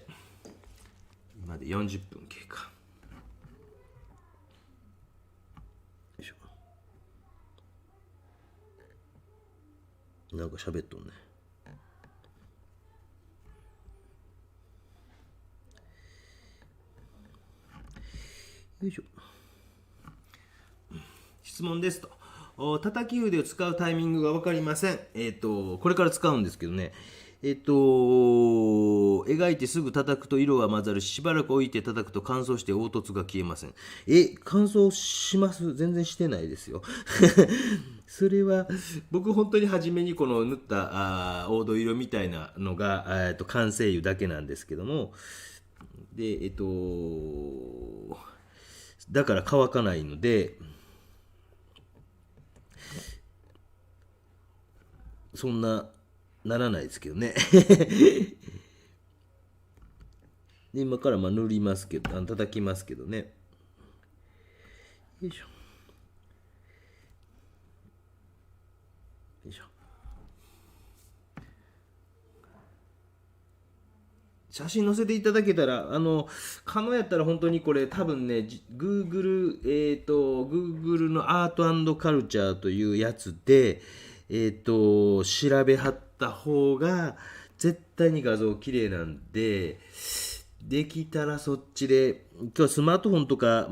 今で40分経過。よいしょ。なんか喋っとんね。よいしょ。質問ですと。叩き腕を使うタイミングが分かりません。これから使うんですけどね。描いてすぐ叩くと色が混ざるし、しばらく置いて叩くと乾燥して凹凸が消えません。乾燥します？全然してないですよ。それは僕本当に初めにこの塗った黄土色みたいなのが完成油だけなんですけども、でだから乾かないのでそんなならないですけどねで今から塗りますけど叩きますけどね。よいしょよいしょ。写真載せていただけたら可能やったら本当にこれ多分ね Google のアート&カルチャーというやつで調べはった方が絶対に画像綺麗なんで、できたらそっちで今日スマートフォンとか、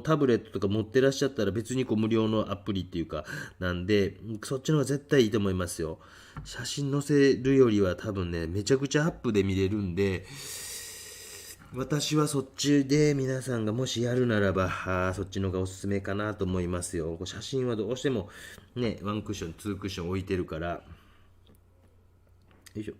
タブレットとか持ってらっしゃったら別にこう無料のアプリっていうかなんでそっちの方が絶対いいと思いますよ。写真載せるよりは多分ねめちゃくちゃアップで見れるんで、私はそっちで皆さんがもしやるならば、そっちのがおすすめかなと思いますよ。写真はどうしてもね、ワンクッション、ツークッション置いてるから。よいしょ。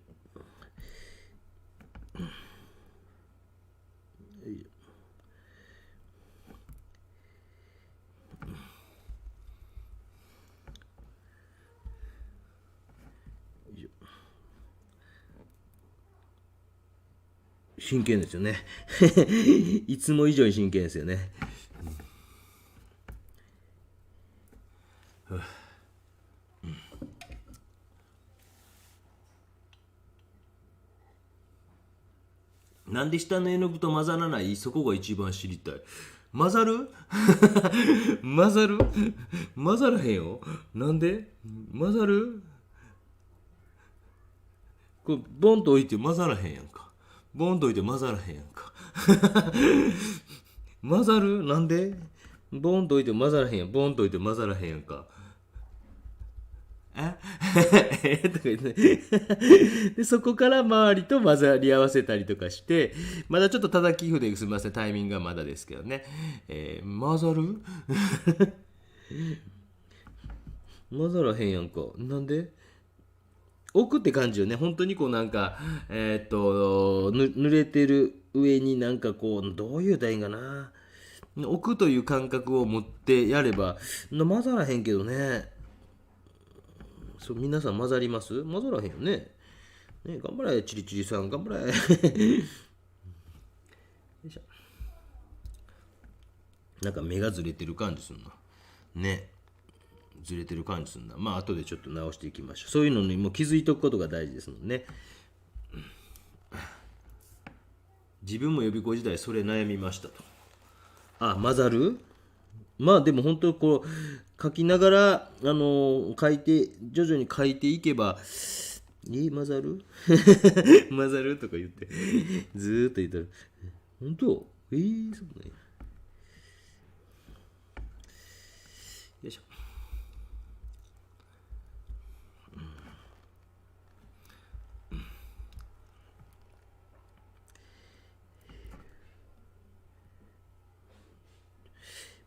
真剣ですよね。いつも以上に真剣ですよね。なんで下の絵の具と混ざらない？そこが一番知りたい。混ざる混ざる混ざらへんよ。なんで混ざる？これボンと置いて混ざらへんやんか。ボンと置いて混ざらへんやんか。混ざる？なんで？ボンと置いて混ざらへんやん。ボンと置いて混ざらへんやんか。とか言って、でそこから周りと混ざり合わせたりとかして、まだちょっと叩き筆すみません、タイミングがまだですけどね、混ざる混ざらへんやんか。なんで？置くって感じよね。本当にこうなんか濡れてる上になんかこう、どういうたらいいんかな、置くという感覚を持ってやれば混ざらへんけどね。そう、皆さん混ざります？混ざらへんよね。ね、頑張れ、チリチリさん、頑張れ。よいしょ。なんか目がずれてる感じすんな。ね。ずれてる感じすんな。まあ、後でちょっと直していきましょう。そういうのにもう気づいておくことが大事ですもんね。自分も予備校時代それ悩みましたと。あ、混ざる？まあでも本当こう書きながら書いて徐々に書いていけば、混ざる混ざるとか言ってずーっと言ったら、本当？そうね。よいしょ。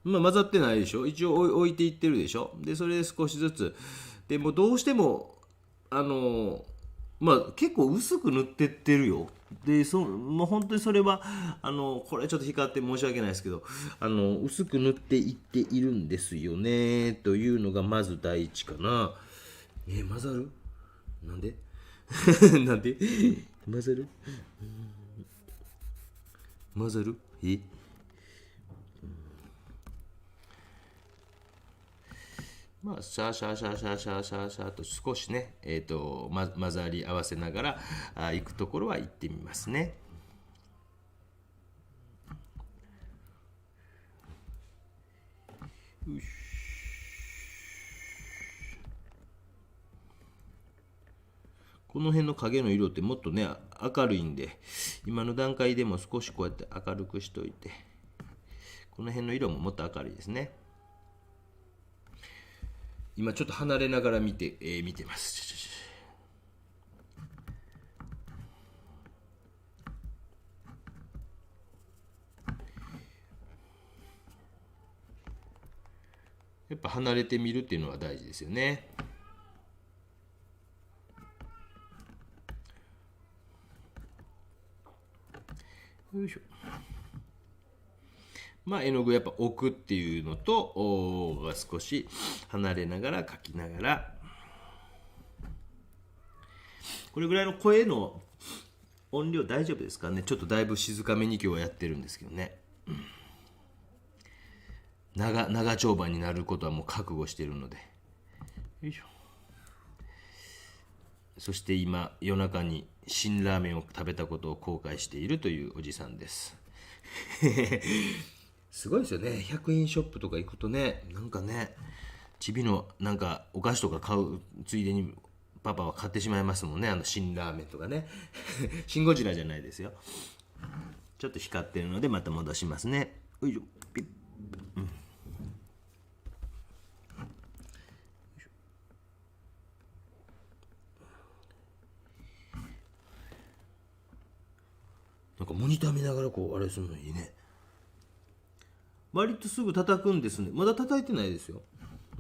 まあ混ざってないでしょ。一応置いていってるでしょ。でそれで少しずつでもどうしてもまあ結構薄く塗ってってるよ。でもう本当にそれはこれちょっと光って申し訳ないですけど薄く塗っていっているんですよねというのがまず第一かな。混ざる？なんでなんで混ざる？混ざる？まあ、シャーシャーシャーシャーシャーシャーシャーと少しね、混ざり合わせながら行くところは行ってみますね。よし。この辺の影の色ってもっとね明るいんで、今の段階でも少しこうやって明るくしといて、この辺の色ももっと明るいですね。今ちょっと離れながら見てます。やっぱ離れてみるっていうのは大事ですよね。よいしょ。まあ絵の具やっぱ置くっていうのとが少し離れながら描きながら、これぐらいの声の音量大丈夫ですかね。ちょっとだいぶ静かめに今日はやってるんですけどね。長丁場になることはもう覚悟しているので。よいしょ。そして今夜中に辛ラーメンを食べたことを後悔しているというおじさんです。すごいですよね。100円ショップとか行くとね、なんかね、ちびのなんかお菓子とか買うついでにパパは買ってしまいますもんね。辛ラーメンとかね。シンゴジラじゃないですよ。ちょっと光ってるのでまた戻しますね。よいしょ。ピッ、うん。なんかモニター見ながらこうあれするのいいね。割とすぐ叩くんですね。まだ叩いてないですよ。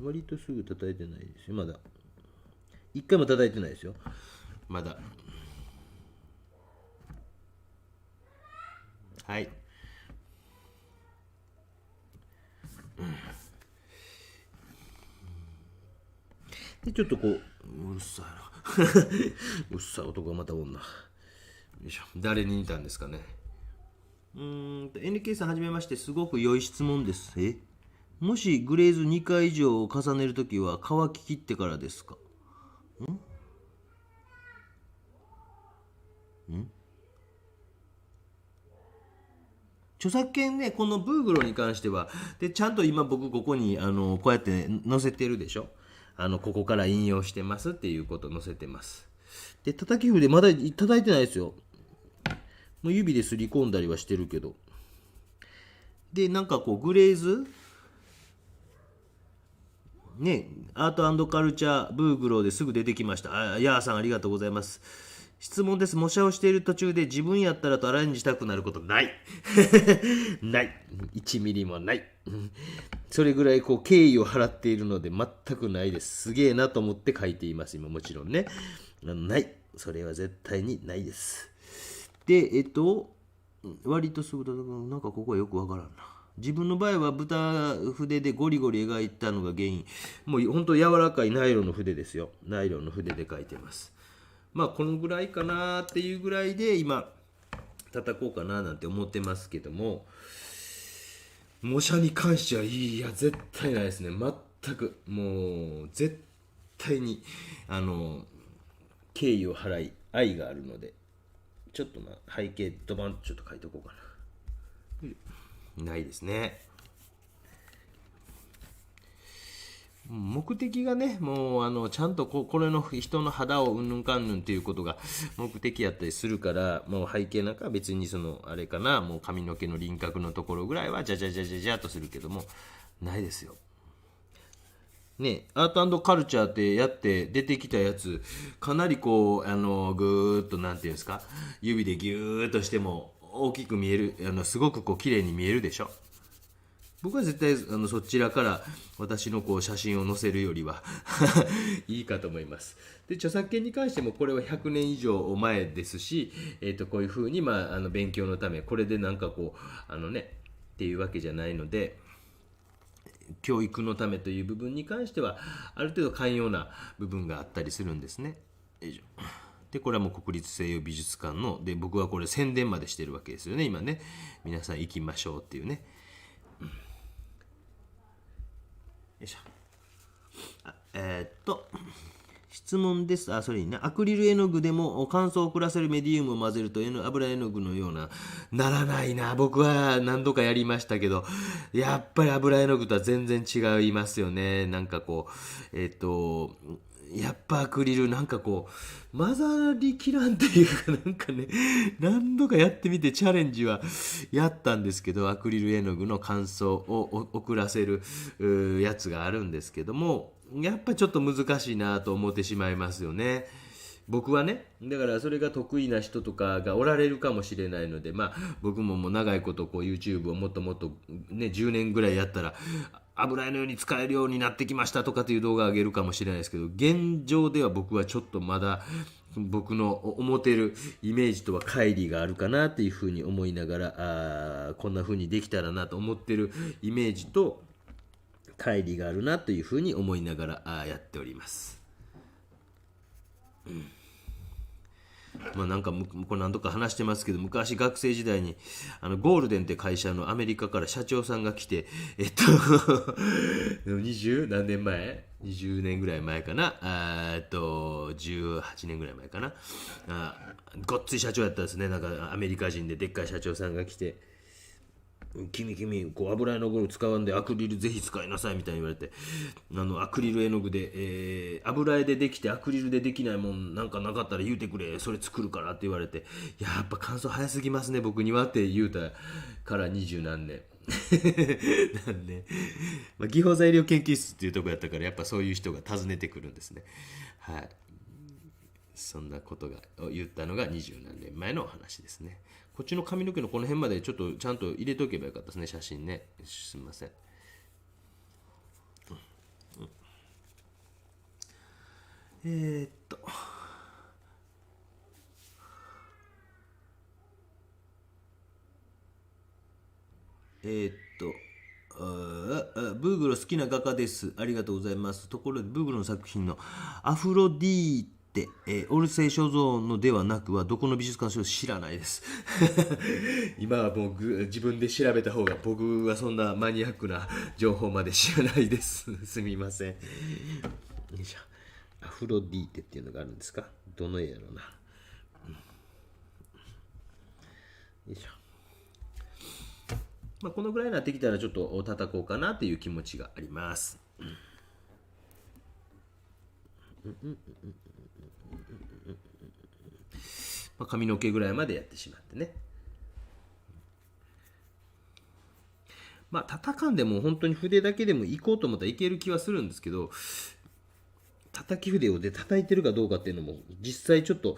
割とすぐ叩いてないですよ。まだ一回も叩いてないですよ。まだ。はい。でちょっとこううるさいなうるさい男がまた女。よいしょ。誰に似たんですかね。NK さんはじめまして。すごく良い質問です。もしグレーズ2回以上を重ねるときは乾ききってからですか？著作権ね、このブーグロに関しては、でちゃんと今僕ここにこうやって載せてるでしょ。ここから引用してますっていうことを載せてます。で、叩き筆まだ叩いてないですよ。もう指ですり込んだりはしてるけど。で、なんかこうグレーズね、アートカルチャーブーグローですぐ出てきました。ヤーさんありがとうございます。質問です。模写をしている途中で自分やったらとアレンジしたくなることないない。1ミリもない。それぐらいこう敬意を払っているので全くないです。すげえなと思って書いています。今もちろんね。ない。それは絶対にないです。で、割とすぐなんかここはよくわからんな。自分の場合は豚筆でゴリゴリ描いたのが原因。もうほんと柔らかいナイロンの筆ですよ。ナイロンの筆で描いてます。まあこのぐらいかなっていうぐらいで今叩こうかななんて思ってますけども、模写に関してはいや絶対ないですね。全くもう絶対に敬意を払い愛があるので、ちょっと背景ドバンとちょっと書いておこうかな。ないですね。目的がね、もうちゃんとこれの人の肌をうんぬんかんぬんっていうことが目的やったりするから、もう背景なんかは別にあれかな、もう髪の毛の輪郭のところぐらいはじゃじゃじゃじゃじゃっとするけども、ないですよ。ね、アートカルチャーってやって出てきたやつ、かなりこうぐーっとなんていうんですか、指でギューッとしても大きく見える、すごくこう綺麗に見えるでしょ。僕は絶対そちらから私のこう写真を載せるよりはいいかと思います。で著作権に関してもこれは100年以上前ですし、こういうふうに、勉強のためこれでなんかこうっていうわけじゃないので、教育のためという部分に関してはある程度寛容な部分があったりするんですね。でこれはもう国立西洋美術館ので、僕はこれ宣伝までしてるわけですよね今ね。皆さん行きましょうっていうね。よいしょ。質問です。それにね、アクリル絵の具でも乾燥を遅らせるメディウムを混ぜると油絵の具のようならないな。僕は何度かやりましたけど、やっぱり油絵の具とは全然違いますよね。なんかこう、やっぱアクリルなんかこう混ざりきらんっていうか、なんかね、何度かやってみてチャレンジはやったんですけど、アクリル絵の具の乾燥を遅らせるやつがあるんですけども、やっぱちょっと難しいなと思ってしまいますよね。僕はね。だからそれが得意な人とかがおられるかもしれないので、僕ももう長いことこう YouTube をもっともっとね10年ぐらいやったら油絵のように使えるようになってきましたとかっていう動画を上げるかもしれないですけど、現状では僕はちょっとまだ僕の思ってるイメージとは乖離があるかなっていうふうに思いながら、こんなふうにできたらなと思ってるイメージと乖離があるなというふうに思いながらやっております。なんかこれ何度か話してますけど、昔学生時代にゴールデンって会社のアメリカから社長さんが来て、20何年前20年ぐらい前かな、18年ぐらい前かな、ごっつい社長やったんですね。なんかアメリカ人ででっかい社長さんが来て、君こう油絵の具を使わんでアクリルぜひ使いなさいみたいに言われて、アクリル絵の具で、油絵でできてアクリルでできないもんなんかなかったら言うてくれ、それ作るからって言われて、やっぱ乾燥早すぎますね僕にはって言うたから20何年なんで、技法材料研究室っていうところやったから、やっぱそういう人が訪ねてくるんですね。はい。そんなことを言ったのが20何年前のお話ですね。こっちの髪の毛のこの辺までちょっとちゃんと入れとけばよかったですね、写真ね。すみません。えー、っとブーグロ好きな画家です。ありがとうございます。ところで、ブーグロの作品のアフロディーテ、オルセイ所蔵のではなくは、どこの美術館所知らないです。今はもう自分で調べた方が、僕はそんなマニアックな情報まで知らないです。すみません。よいしょ。アフロディーテっていうのがあるんですか？どの絵やろうな。よいしょ。まあ、このぐらいになってきたらちょっと叩こうかなという気持ちがあります。まあ、髪の毛ぐらいまでやってしまってね。まあ叩かんでも本当に筆だけでも行こうと思ったらいける気はするんですけど、叩き筆をで叩いてるかどうかっていうのも実際ちょっと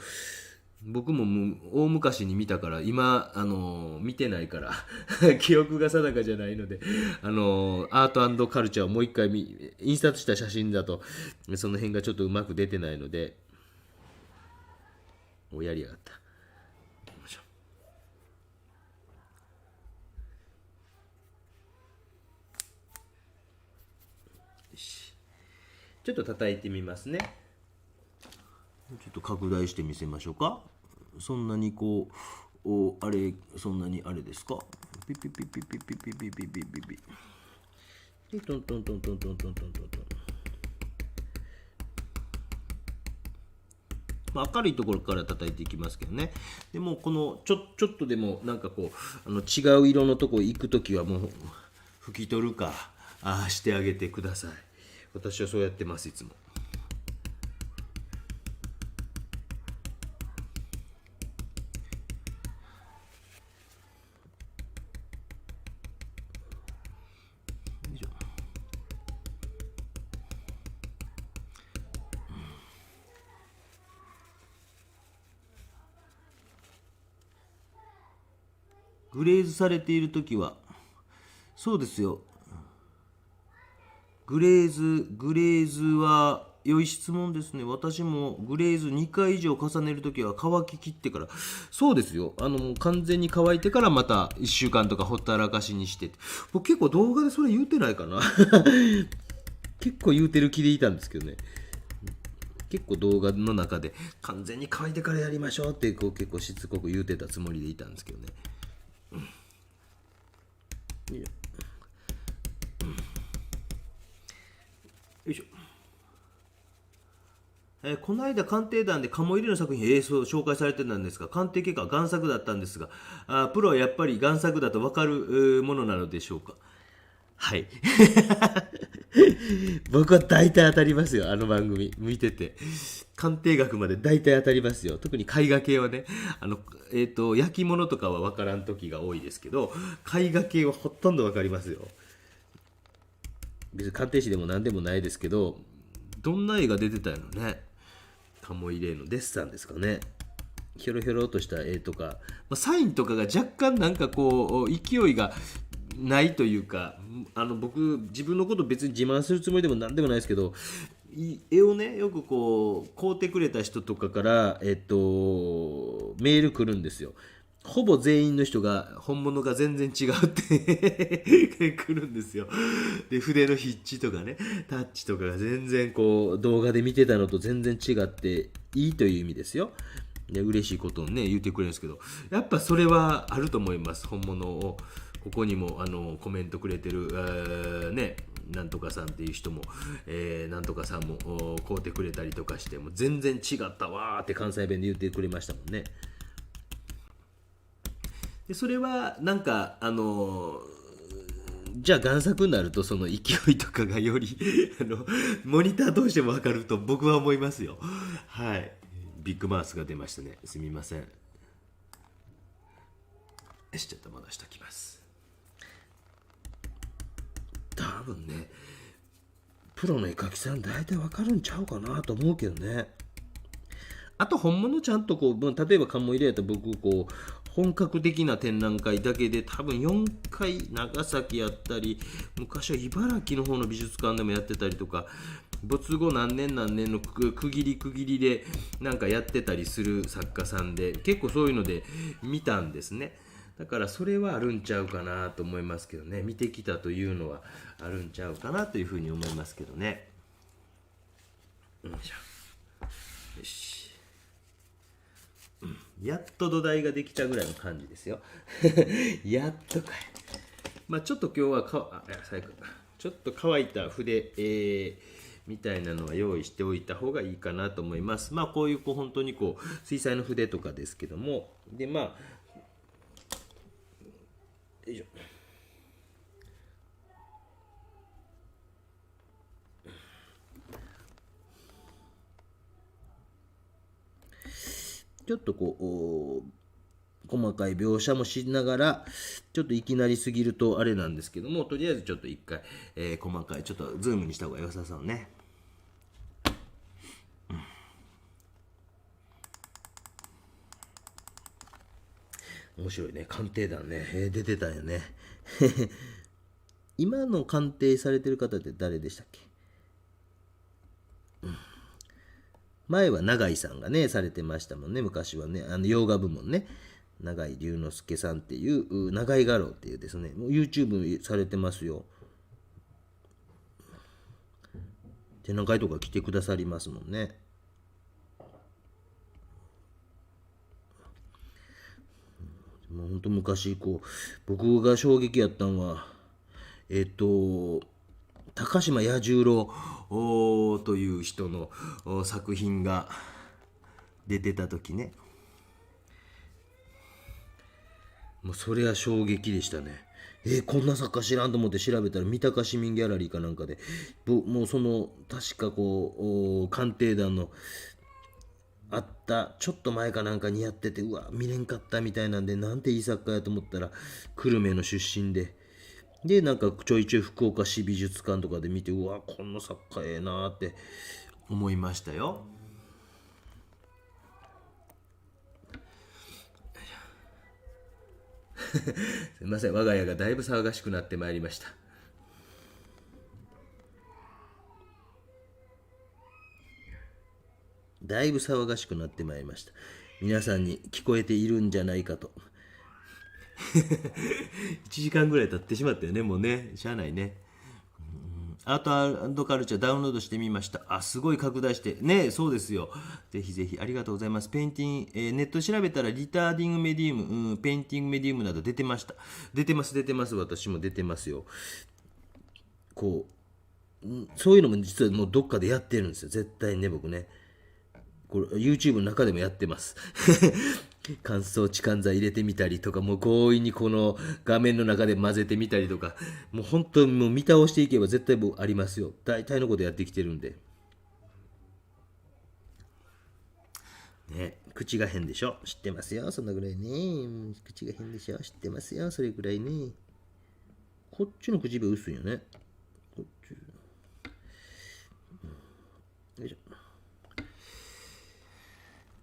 僕も大昔に見たから今見てないから記憶が定かじゃないのでアート&カルチャーをもう一回印刷した写真だとその辺がちょっとうまく出てないので、おやりやがった。ちょっと叩いてみますね。ちょっと拡大してみせましょうか。そんなにこうあれ、そんなにあれですか。ピピピピピピピピピピピピピトントントントントントントントントン。まあ、明るいところから叩いていきますけどね。でもこのちょっとでもなんかこう違う色のとこ行くときはもう拭き取るかしてあげてください。私はそうやってます、いつも。グレーズされているときは、そうですよ。グレーズは良い質問ですね。私もグレーズ2回以上重ねるときは乾ききってから、そうですよ。もう完全に乾いてからまた1週間とかほったらかしにして。僕結構動画でそれ言うてないかな。結構言うてる気でいたんですけどね。結構動画の中で完全に乾いてからやりましょうってこう結構しつこく言うてたつもりでいたんですけどね。よいしょ。この間鑑定団で鴨入れの作品そう紹介されてたんですが、鑑定結果は贋作だったんですが、プロはやっぱり贋作だと分かるものなのでしょうか。はい。僕は大体当たりますよ、あの番組見てて。鑑定学まで大体当たりますよ。特に絵画系はね、焼き物とかは分からん時が多いですけど、絵画系はほとんど分かりますよ。別に鑑定士でも何でもないですけど、どんな絵が出てたのね。鴨入れのデッサンですかね。ひょろひょろとした絵とか、サインとかが若干なんかこう勢いがないというか、僕自分のこと別に自慢するつもりでも何でもないですけど、絵をねよくこう買うてくれた人とかからメール来るんですよ。ほぼ全員の人が本物が全然違うって来るんですよ。で筆の筆致とかねタッチとかが全然こう動画で見てたのと全然違っていいという意味ですよ。で嬉しいことをね言ってくれるんですけど、やっぱそれはあると思います。本物をここにもコメントくれてるねなんとかさんっていう人も、なんとかさんも買うてくれたりとかしても全然違ったわーって関西弁で言ってくれましたもんね。でそれはなんかじゃあ贋作になるとその勢いとかがよりモニター通しても分かると僕は思いますよ。はい、ビッグマウスが出ましたね。すみません。ちょっと戻しておきます。多分ねプロの絵描きさん大体分かるんちゃうかなと思うけどね。あと本物ちゃんとこう例えば鴨入れやったら僕こう本格的な展覧会だけで多分4回長崎やったり、昔は茨城の方の美術館でもやってたりとか、没後何年何年の区切りでなんかやってたりする作家さんで、結構そういうので見たんですね。だからそれはあるんちゃうかなと思いますけどね。見てきたというのはあるんちゃうかなというふうに思いますけどね。よし、やっと土台ができたぐらいの感じですよ。やっとかい。まあちょっと今日は最後ちょっと乾いた筆、みたいなのは用意しておいた方がいいかなと思います。まあこういう本当に水彩の筆とかですけども、でまあよいしょ。ちょっと細かい描写もしながら、ちょっといきなりすぎるとあれなんですけども、とりあえずちょっと一回、細かいちょっとズームにした方が良さそうね。面白いね、鑑定団ね、出てたんよね。今の鑑定されてる方って誰でしたっけ？前は永井さんがねされてましたもんね。昔はね、洋画部門ね、永井龍之介さんっていう永井画廊っていうですね、もう YouTube されてますよ。展覧会とか来てくださりますもんね。もうほんと昔僕が衝撃やったんは高島彌十郎という人の作品が出てた時ね、もうそれは衝撃でしたね。こんな作家知らんと思って調べたら、三鷹市民ギャラリーかなんかでもうその確か鑑定団のあったちょっと前かなんかにやってて、うわ見れんかったみたいなんで、なんていい作家やと思ったら久留米の出身でなんかちょいちょい福岡市美術館とかで見て、うわこんな作家ええなーって思いましたよ。すいません、我が家がだいぶ騒がしくなってまいりました。だいぶ騒がしくなってまいりました。皆さんに聞こえているんじゃないかと。1時間ぐらい経ってしまったよね、もうね。しゃあないね。アートカルチャーダウンロードしてみました。すごい拡大して。ね、そうですよ。ぜひぜひありがとうございます。ペインティング、ネットで調べたらリターディングメディウム、ペインティングメディウムなど出てました。出てます。私も出てますよ。そういうのも実はもうどっかでやってるんですよ。絶対ね、僕ね。これ YouTube の中でもやってます。乾燥置換剤入れてみたりとか、もう強引にこの画面の中で混ぜてみたりとか、もう本当にもう見倒していけば絶対僕ありますよ。大体のことやってきてるんで。ね、口が変でしょ。知ってますよ。そんなぐらいね。口が変でしょ。知ってますよ。それぐらいね。こっちの口笛薄いよね。こっち。よいしょ。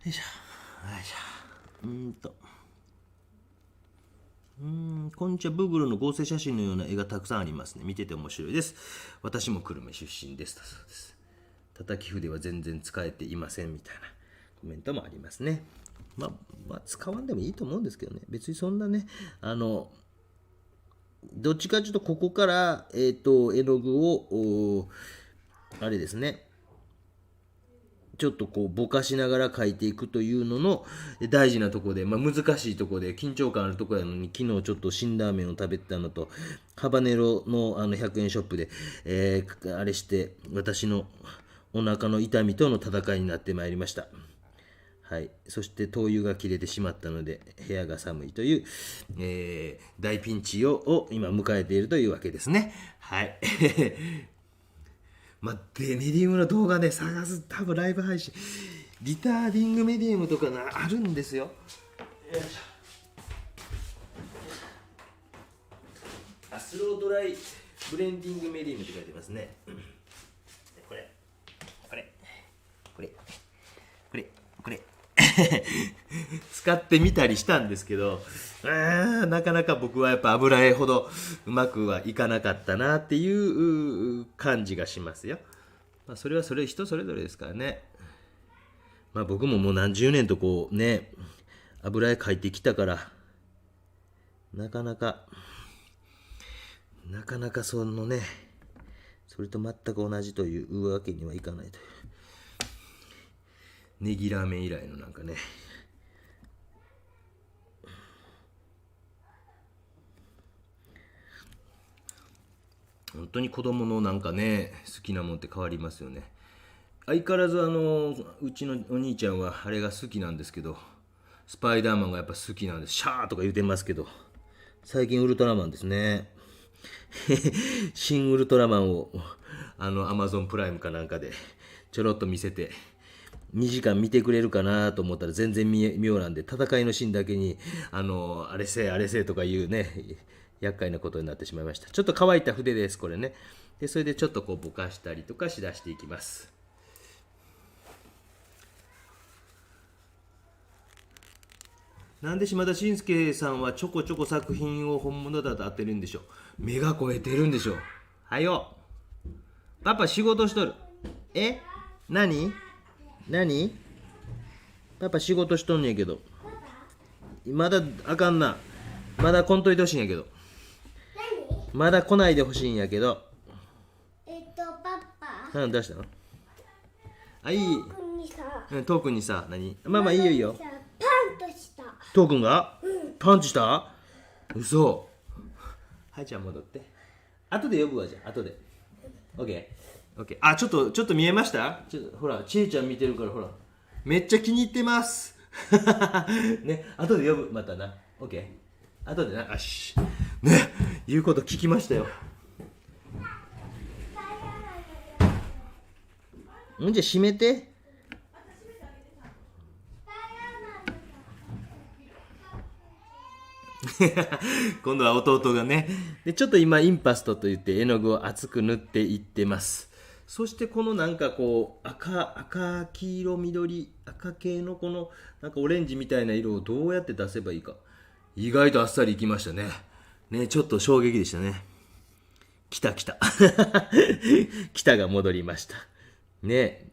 よいしょ。よいしょ。こんにちは。ブーグルの合成写真のような絵がたくさんありますね。見てて面白いです。私も久留米出身です。だそうです。叩き筆は全然使えていませんみたいなコメントもありますね。まあ使わんでもいいと思うんですけどね。別にそんなね、どっちかというとここから絵の具をあれですね、ちょっとぼかしながら描いていくというのの大事なところで、難しいところで緊張感あるところなのに、昨日ちょっと辛ラーメンを食べたのと、ハバネロの100円ショップで、あれして私のお腹の痛みとの戦いになってまいりました。はい、そして灯油が切れてしまったので部屋が寒いという、大ピンチを今迎えているというわけですね。はいメディウムの動画ね、探す、多分ライブ配信、リターディングメディウムとかあるんですよ。よいしょ。スロードライブレンディングメディウムって書いてますね。これ使使ってみたりしたんですけど、なかなか僕はやっぱ油絵ほどうまくはいかなかったなっていう感じがしますよ。まあ、それは人それぞれですからね。まあ僕ももう何十年とこうね、油絵描いてきたから、なかなかそのね、それと全く同じというわけにはいかないという。ネギラーメン以来のなんかね、本当に子供のなんかね、好きなもんって変わりますよね。相変わらずうちのお兄ちゃんはあれが好きなんですけど、スパイダーマンがやっぱ好きなんです。シャーとか言うてますけど、最近ウルトラマンですね。新ウルトラマンをアマゾンプライムかなんかでちょろっと見せて、2時間見てくれるかなと思ったら全然見おらんで、戦いのシーンだけにあれせえあれせえとかいうね、厄介なことになってしまいました。ちょっと乾いた筆ですこれね。でそれでちょっとこうぼかしたりとかしだしていきます。なんで島田紳介さんはちょこちょこ作品を本物だと当てるんでしょう。目が肥えてるんでしょう。はよパパ仕事しとる。何パパ仕事しとんねんけど、まだあかんな。まだ来んといてほしいんやけど。まだ来ないでほしいんやけど。パパ。どうしたの？あ、いい。トークンにさ、何？まあまあいいよいいよ。パンとした。トークンが？パンチした？嘘。はい、じゃあ戻って。後で呼ぶわ、じゃあ、後で。オッケー。オッケー。あ、ちょっと見えました？ほら、ちえちゃん見てるから、ほら。めっちゃ気に入ってます。ね、後で呼ぶ、またな。オッケー。後でな、よし。ね、言うこと聞きましたよ。じゃあ閉めて。今度は弟がね。でちょっと今インパストといって絵の具を厚く塗っていってます。そしてこのなんかこう赤黄色緑赤系のこのなんかオレンジみたいな色をどうやって出せばいいか、意外とあっさりいきましたね。ね、ちょっと衝撃でしたね。来た来たが戻りましたね。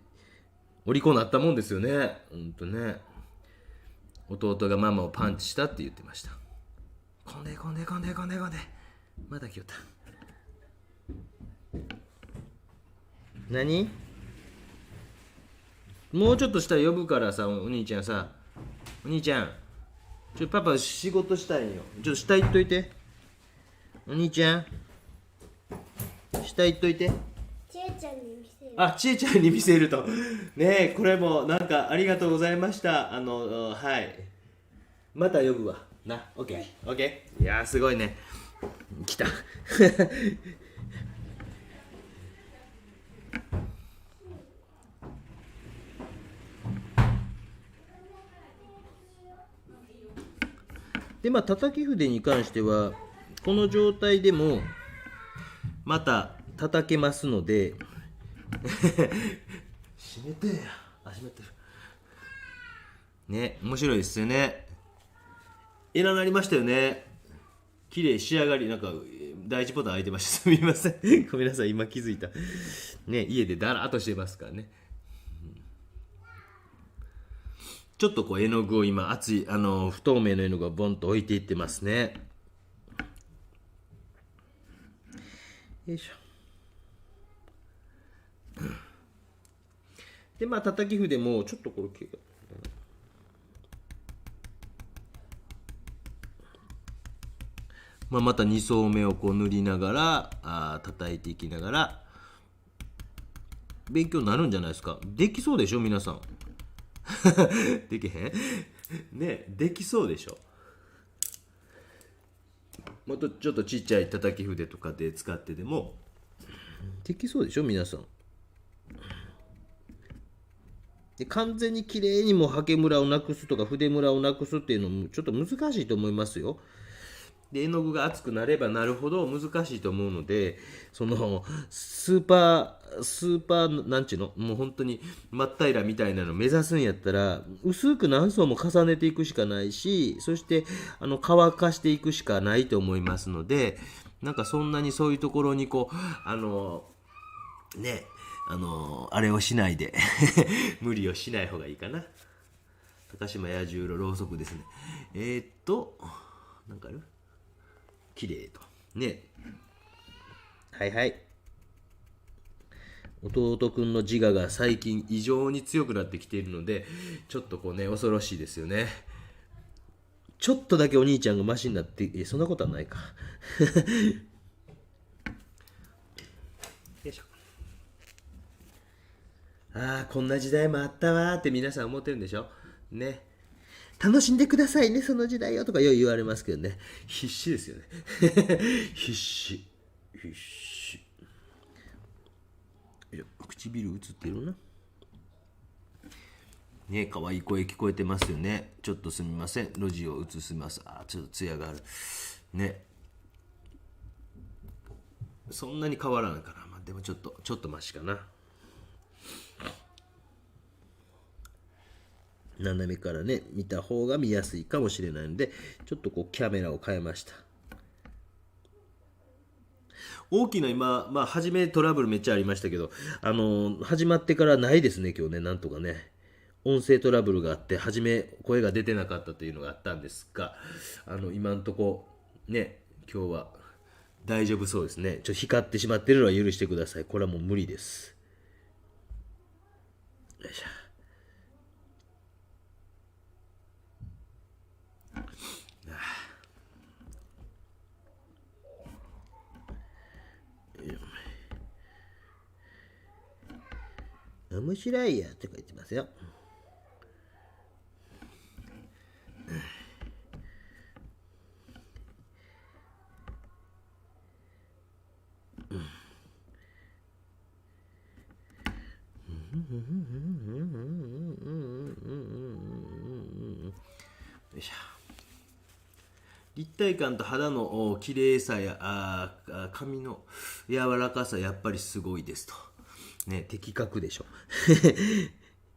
お利口になったもんですよね。ほんとね。弟がママをパンチしたって言ってました。こんでまだ来よった。何？もうちょっとしたら呼ぶからさ、お兄ちゃんさ。お兄ちゃん、パパ仕事したいんよ。ちょっと下行っといて。お兄ちゃん、下行っといて。ちえちゃんに見せる。あ、ちえちゃんに見せると。ねえ、これもなんかありがとうございました。はい。また呼ぶわ。な、オッケー、オッケー。いやー、すごいね。来た。で、まあ、叩き筆に関しては、この状態でも、また叩けますので、閉めてや。閉めてる。ね、面白いですよね。エラなりましたよね。綺麗仕上がり、なんか第一ボタン開いてました。すみません。ごめんなさい、今気づいた。ね、家でだらっとしてますからね。ちょっとこう絵の具を今熱い不透明の絵の具をボンと置いていってますね。よいしょ。でまあ叩き筆もちょっとこれまた2層目をこう塗りながら叩いていきながら勉強になるんじゃないですか。できそうでしょ皆さん。できへんね、できそうでしょ。もっとちょっとちっちゃい叩き筆とかで使ってでもできそうでしょ皆さん。で完全にきれいにもう刷毛ムラをなくすとか筆ムラをなくすっていうのもちょっと難しいと思いますよ。で絵の具が厚くなればなるほど難しいと思うので、そのスーパーなんちゅうの、もう本当に真っ平らみたいなのを目指すんやったら、薄く何層も重ねていくしかないし、そして乾かしていくしかないと思いますので、なんかそんなにそういうところにこうね、あれをしないで無理をしない方がいいかな。高島彌十郎ろうそくですね。なんかある？綺麗とね。はいはい。弟くんの自我が最近異常に強くなってきているので、ちょっとこうね、恐ろしいですよね。ちょっとだけお兄ちゃんがマシになって、そんなことはないか。よいしょ。ああ、こんな時代もあったわーって皆さん思ってるんでしょね。楽しんでくださいね、その時代よとかよう言われますけどね。必死ですよね。必死。唇映ってるな。ね、可愛い声聞こえてますよね。ちょっとすみません。路地を映します。ちょっと艶がある。ね。そんなに変わらないから。でもちょっとマシかな。斜めからね、見た方が見やすいかもしれないので、ちょっとこうキャメラを変えました。大きな今、初めトラブルめっちゃありましたけど、始まってからないですね、今日ね、なんとかね。音声トラブルがあって、初め声が出てなかったというのがあったんですが、今んとこ、ね、今日は大丈夫そうですね。光ってしまっているのは許してください。これはもう無理です。よいしょ。面白いやって書いてますよ。よいしょ。立体感と肌の綺麗さや髪の柔らかさやっぱりすごいですと。ね、的確でしょ。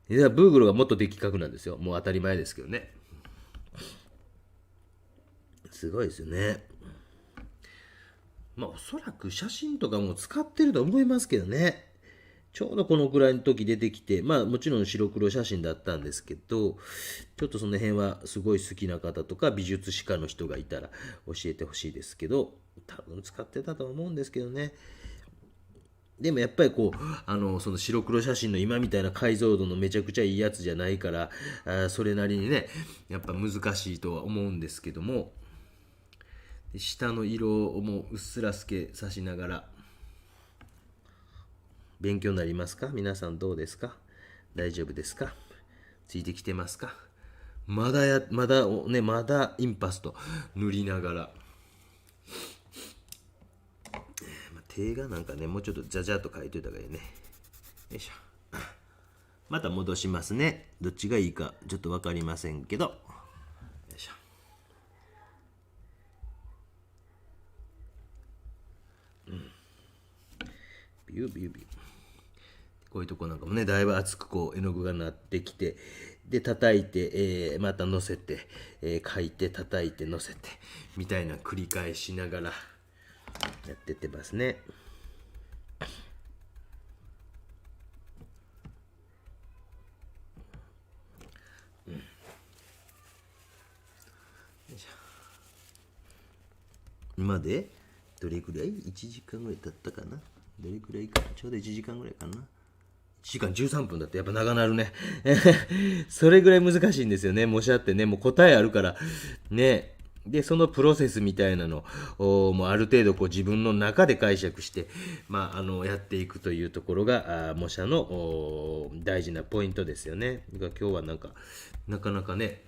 ブーグルがもっと的確なんですよ。もう当たり前ですけどね。すごいですよね。おそらく写真とかも使ってると思いますけどね。ちょうどこのくらいの時出てきて、もちろん白黒写真だったんですけど、ちょっとその辺はすごい好きな方とか美術史家の人がいたら教えてほしいですけど、多分使ってたと思うんですけどね。でもやっぱりこうその白黒写真の今みたいな解像度のめちゃくちゃいいやつじゃないから、それなりにねやっぱ難しいとは思うんですけども、下の色をもううっすら透けさしながら勉強になりますか？皆さんどうですか？大丈夫ですか？ついてきてますか？まだインパスト塗りながら、手がなんかね、もうちょっとザザッと書いといた方がいいね。よいしょ。また戻しますね。どっちがいいかちょっと分かりませんけど。よいしょ。ビュービュービュー。こういうとこなんかもね、だいぶ厚くこう絵の具がなってきて、で叩いて、また乗せて、書いて叩いて乗せてみたいな繰り返しながらやってってますね。今でどれくらい ?1 時間ぐらい経ったかな。どれくらいか、ちょうど1時間ぐらいかな。1時間13分だってやっぱ長なるね。それぐらい難しいんですよね。模写ってね、もう答えあるからね。でそのプロセスみたいなのをもうある程度こう自分の中で解釈して、やっていくというところが模写の大事なポイントですよね。今日はなかなかね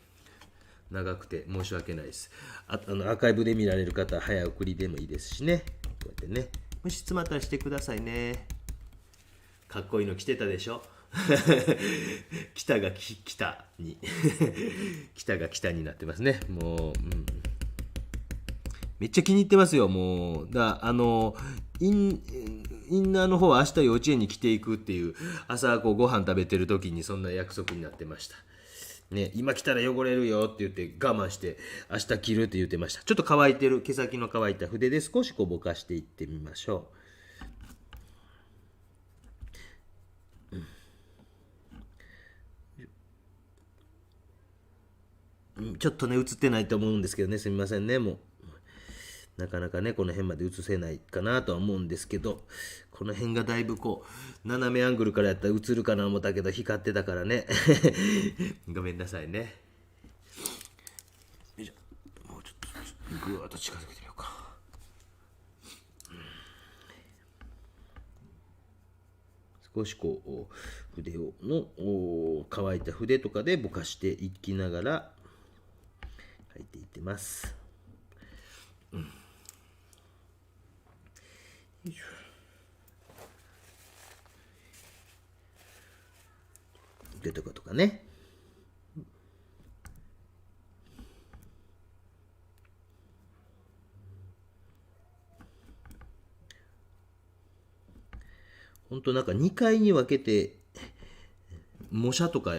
長くて申し訳ないです。アーカイブで見られる方は早送りでもいいですしね。こうやってね、もし詰まったらしてくださいね。かっこいいの着てたでしょ。北が北に北が北になってますね。もう、めっちゃ気に入ってますよ。もうインナーの方は明日幼稚園に着ていくっていう、朝こうご飯食べてる時にそんな約束になってましたね。今着たら汚れるよって言って我慢して明日着るって言ってました。ちょっと乾いてる毛先の乾いた筆で少しこうぼかしていってみましょう。ちょっとね映ってないと思うんですけどね、すみませんね。もうなかなかねこの辺まで映せないかなとは思うんですけど、この辺がだいぶこう斜めアングルからやったら映るかな思ったけど光ってたからねごめんなさいね。よいしょ、もうちょっとぐーっと近づけてみようか。少しこう筆の乾いた筆とかでぼかしていきながら描いていってます。よいしょ。腕とかとかね。ほんとなんか2回に分けて模写とか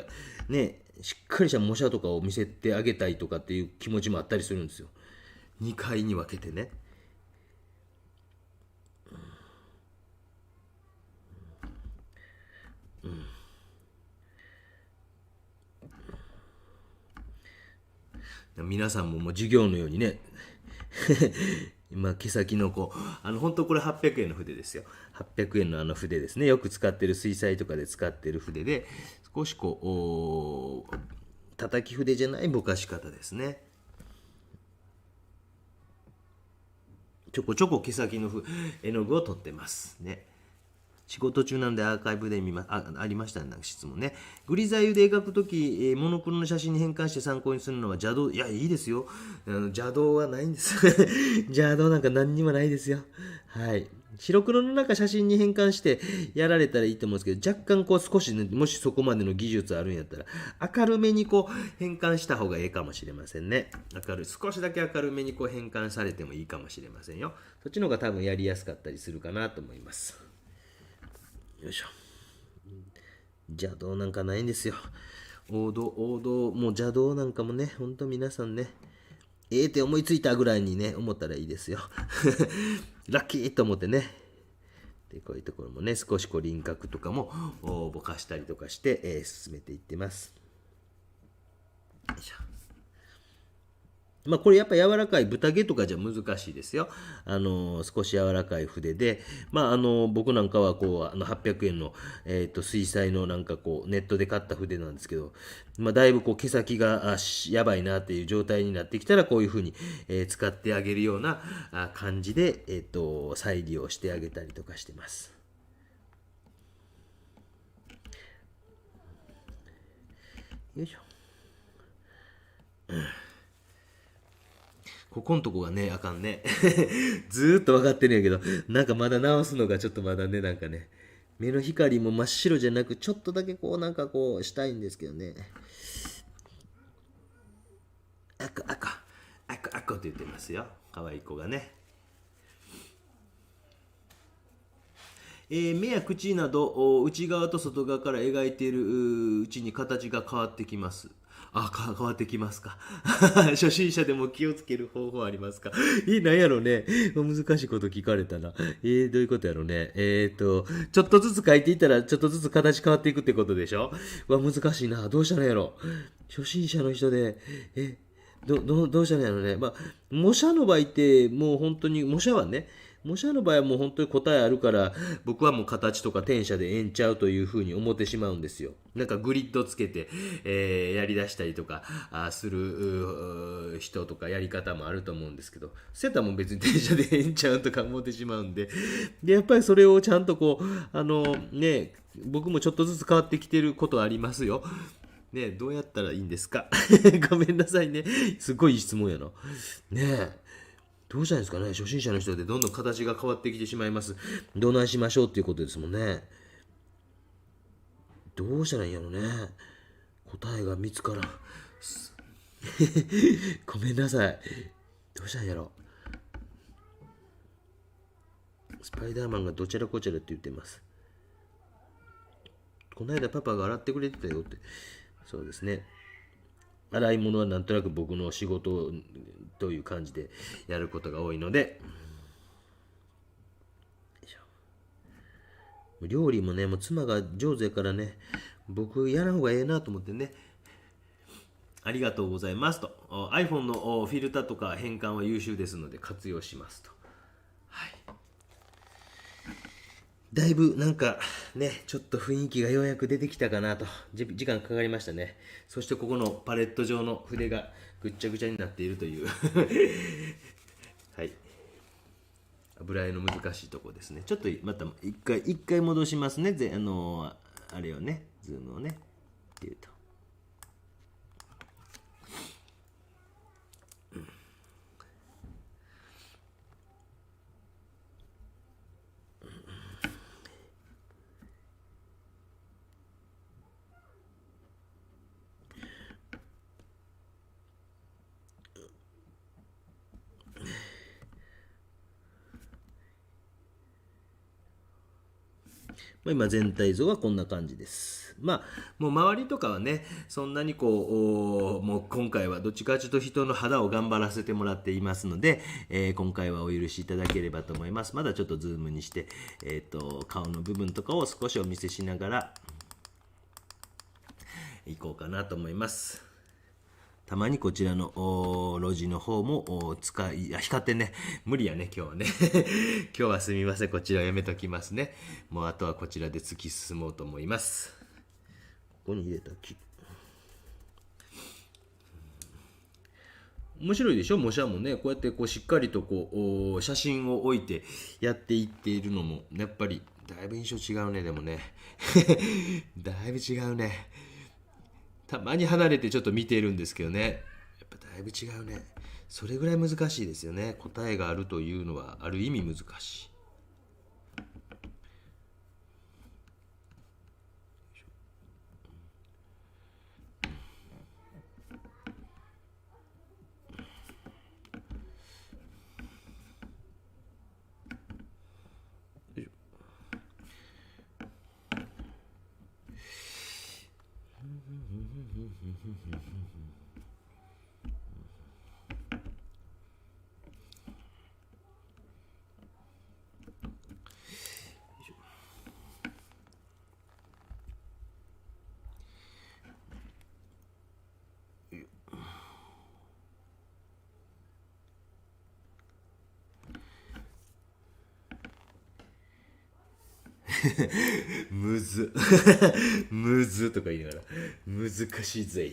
ね、しっかりした模写とかを見せてあげたいとかっていう気持ちもあったりするんですよ。2回に分けてね。皆さんももう授業のようにね今毛先の本当これ800円の筆ですよ。800円の筆ですね。よく使ってる水彩とかで使ってる筆で、少し叩き筆じゃないぼかし方ですね。ちょこちょこ毛先の絵の具を取ってますね。仕事中なんでアーカイブで見ます。ありましたね、なんか質問ね。グリザイユで描くとき、モノクロの写真に変換して参考にするのは邪道。いや、いいですよ。邪道はないんです。邪道なんか何にもないですよ。はい。白黒の写真に変換してやられたらいいと思うんですけど、若干少しね、もしそこまでの技術あるんやったら、明るめに変換した方がいいかもしれませんね。少しだけ明るめに変換されてもいいかもしれませんよ。そっちの方が多分やりやすかったりするかなと思います。よいしょ。邪道なんかないんですよ。王道、もう邪道なんかもね、ほんと皆さんね、って思いついたぐらいにね、思ったらいいですよ。ラッキーと思ってね。で、こういうところもね、少し輪郭とかもぼかしたりとかして、進めていってます。よいしょ。これやっぱ柔らかい豚毛とかじゃ難しいですよ。少し柔らかい筆で、僕なんかは800円の、水彩のネットで買った筆なんですけど、だいぶ毛先がやばいなっていう状態になってきたらこういう風に、使ってあげるような感じで、再利用してあげたりとかしてます。よいしょ。ここんとこがね、あかんね。ずーっと分かってるんやけど、まだ直すのがちょっとまだね、目の光も真っ白じゃなく、ちょっとだけしたいんですけどね。赤って言ってますよ。可愛い子がね。目や口など内側と外側から描いているうちに形が変わってきます。変わってきますか。初心者でも気をつける方法ありますか。なんやろうね。難しいこと聞かれたら。どういうことやろうね。ちょっとずつ書いていったら、ちょっとずつ形変わっていくってことでしょ。難しいな。どうしたらやろう。初心者の人で、どうしたらやろうね。模写の場合って、もう本当に、模写はもう本当に答えあるから、僕はもう形とか転写でええんちゃうというふうに思ってしまうんですよ。グリッドつけて、やりだしたりとかする人とかやり方もあると思うんですけど、そうやったらもう別に転写でええんちゃうとか思ってしまうんで、やっぱりそれをちゃんと僕もちょっとずつ変わってきてることありますよ。どうやったらいいんですか。ごめんなさいね。すごいいい質問やな。どうしたらいいんですかね。初心者の人でどんどん形が変わってきてしまいます。どないしましょうっていうことですもんね。どうしたらいいんやろね。答えが見つからん。ごめんなさい。どうしたらいいんやろ。スパイダーマンがどちらこちらって言ってます。この間パパが洗ってくれてたよって。そうですね。洗い物はなんとなく僕の仕事という感じでやることが多いので、料理もね、もう妻が上手やからね、僕やらん方がええなと思ってね、ありがとうございますと。iPhone のフィルターとか変換は優秀ですので活用しますと。はい。だいぶなんかね、ちょっと雰囲気がようやく出てきたかなと。時間かかりましたね。そしてここのパレット状の筆がぐっちゃぐちゃになっているという。はい。油絵の難しいとこですね。ちょっとまた一回戻しますね。あれをね、ズームをね。っていうと。今全体像はこんな感じです。もう周りとかはね、そんなにもう今回はどっちかというと人の肌を頑張らせてもらっていますので、今回はお許しいただければと思います。まだちょっとズームにして、顔の部分とかを少しお見せしながらいこうかなと思います。たまにこちらの路地の方も光ってね、無理やね、今日はね。今日はすみません、こちらやめときますね。もうあとはこちらで突き進もうと思います。ここに入れた木。面白いでしょ、模写もね。こうやってしっかりと写真を置いてやっていっているのも、やっぱりだいぶ印象違うね、でもね。だいぶ違うね。たまに離れてちょっと見ているんですけどね、やっぱだいぶ違うね。それぐらい難しいですよね。答えがあるというのはある意味難しい。むずむずとか言いながら難しいぜ。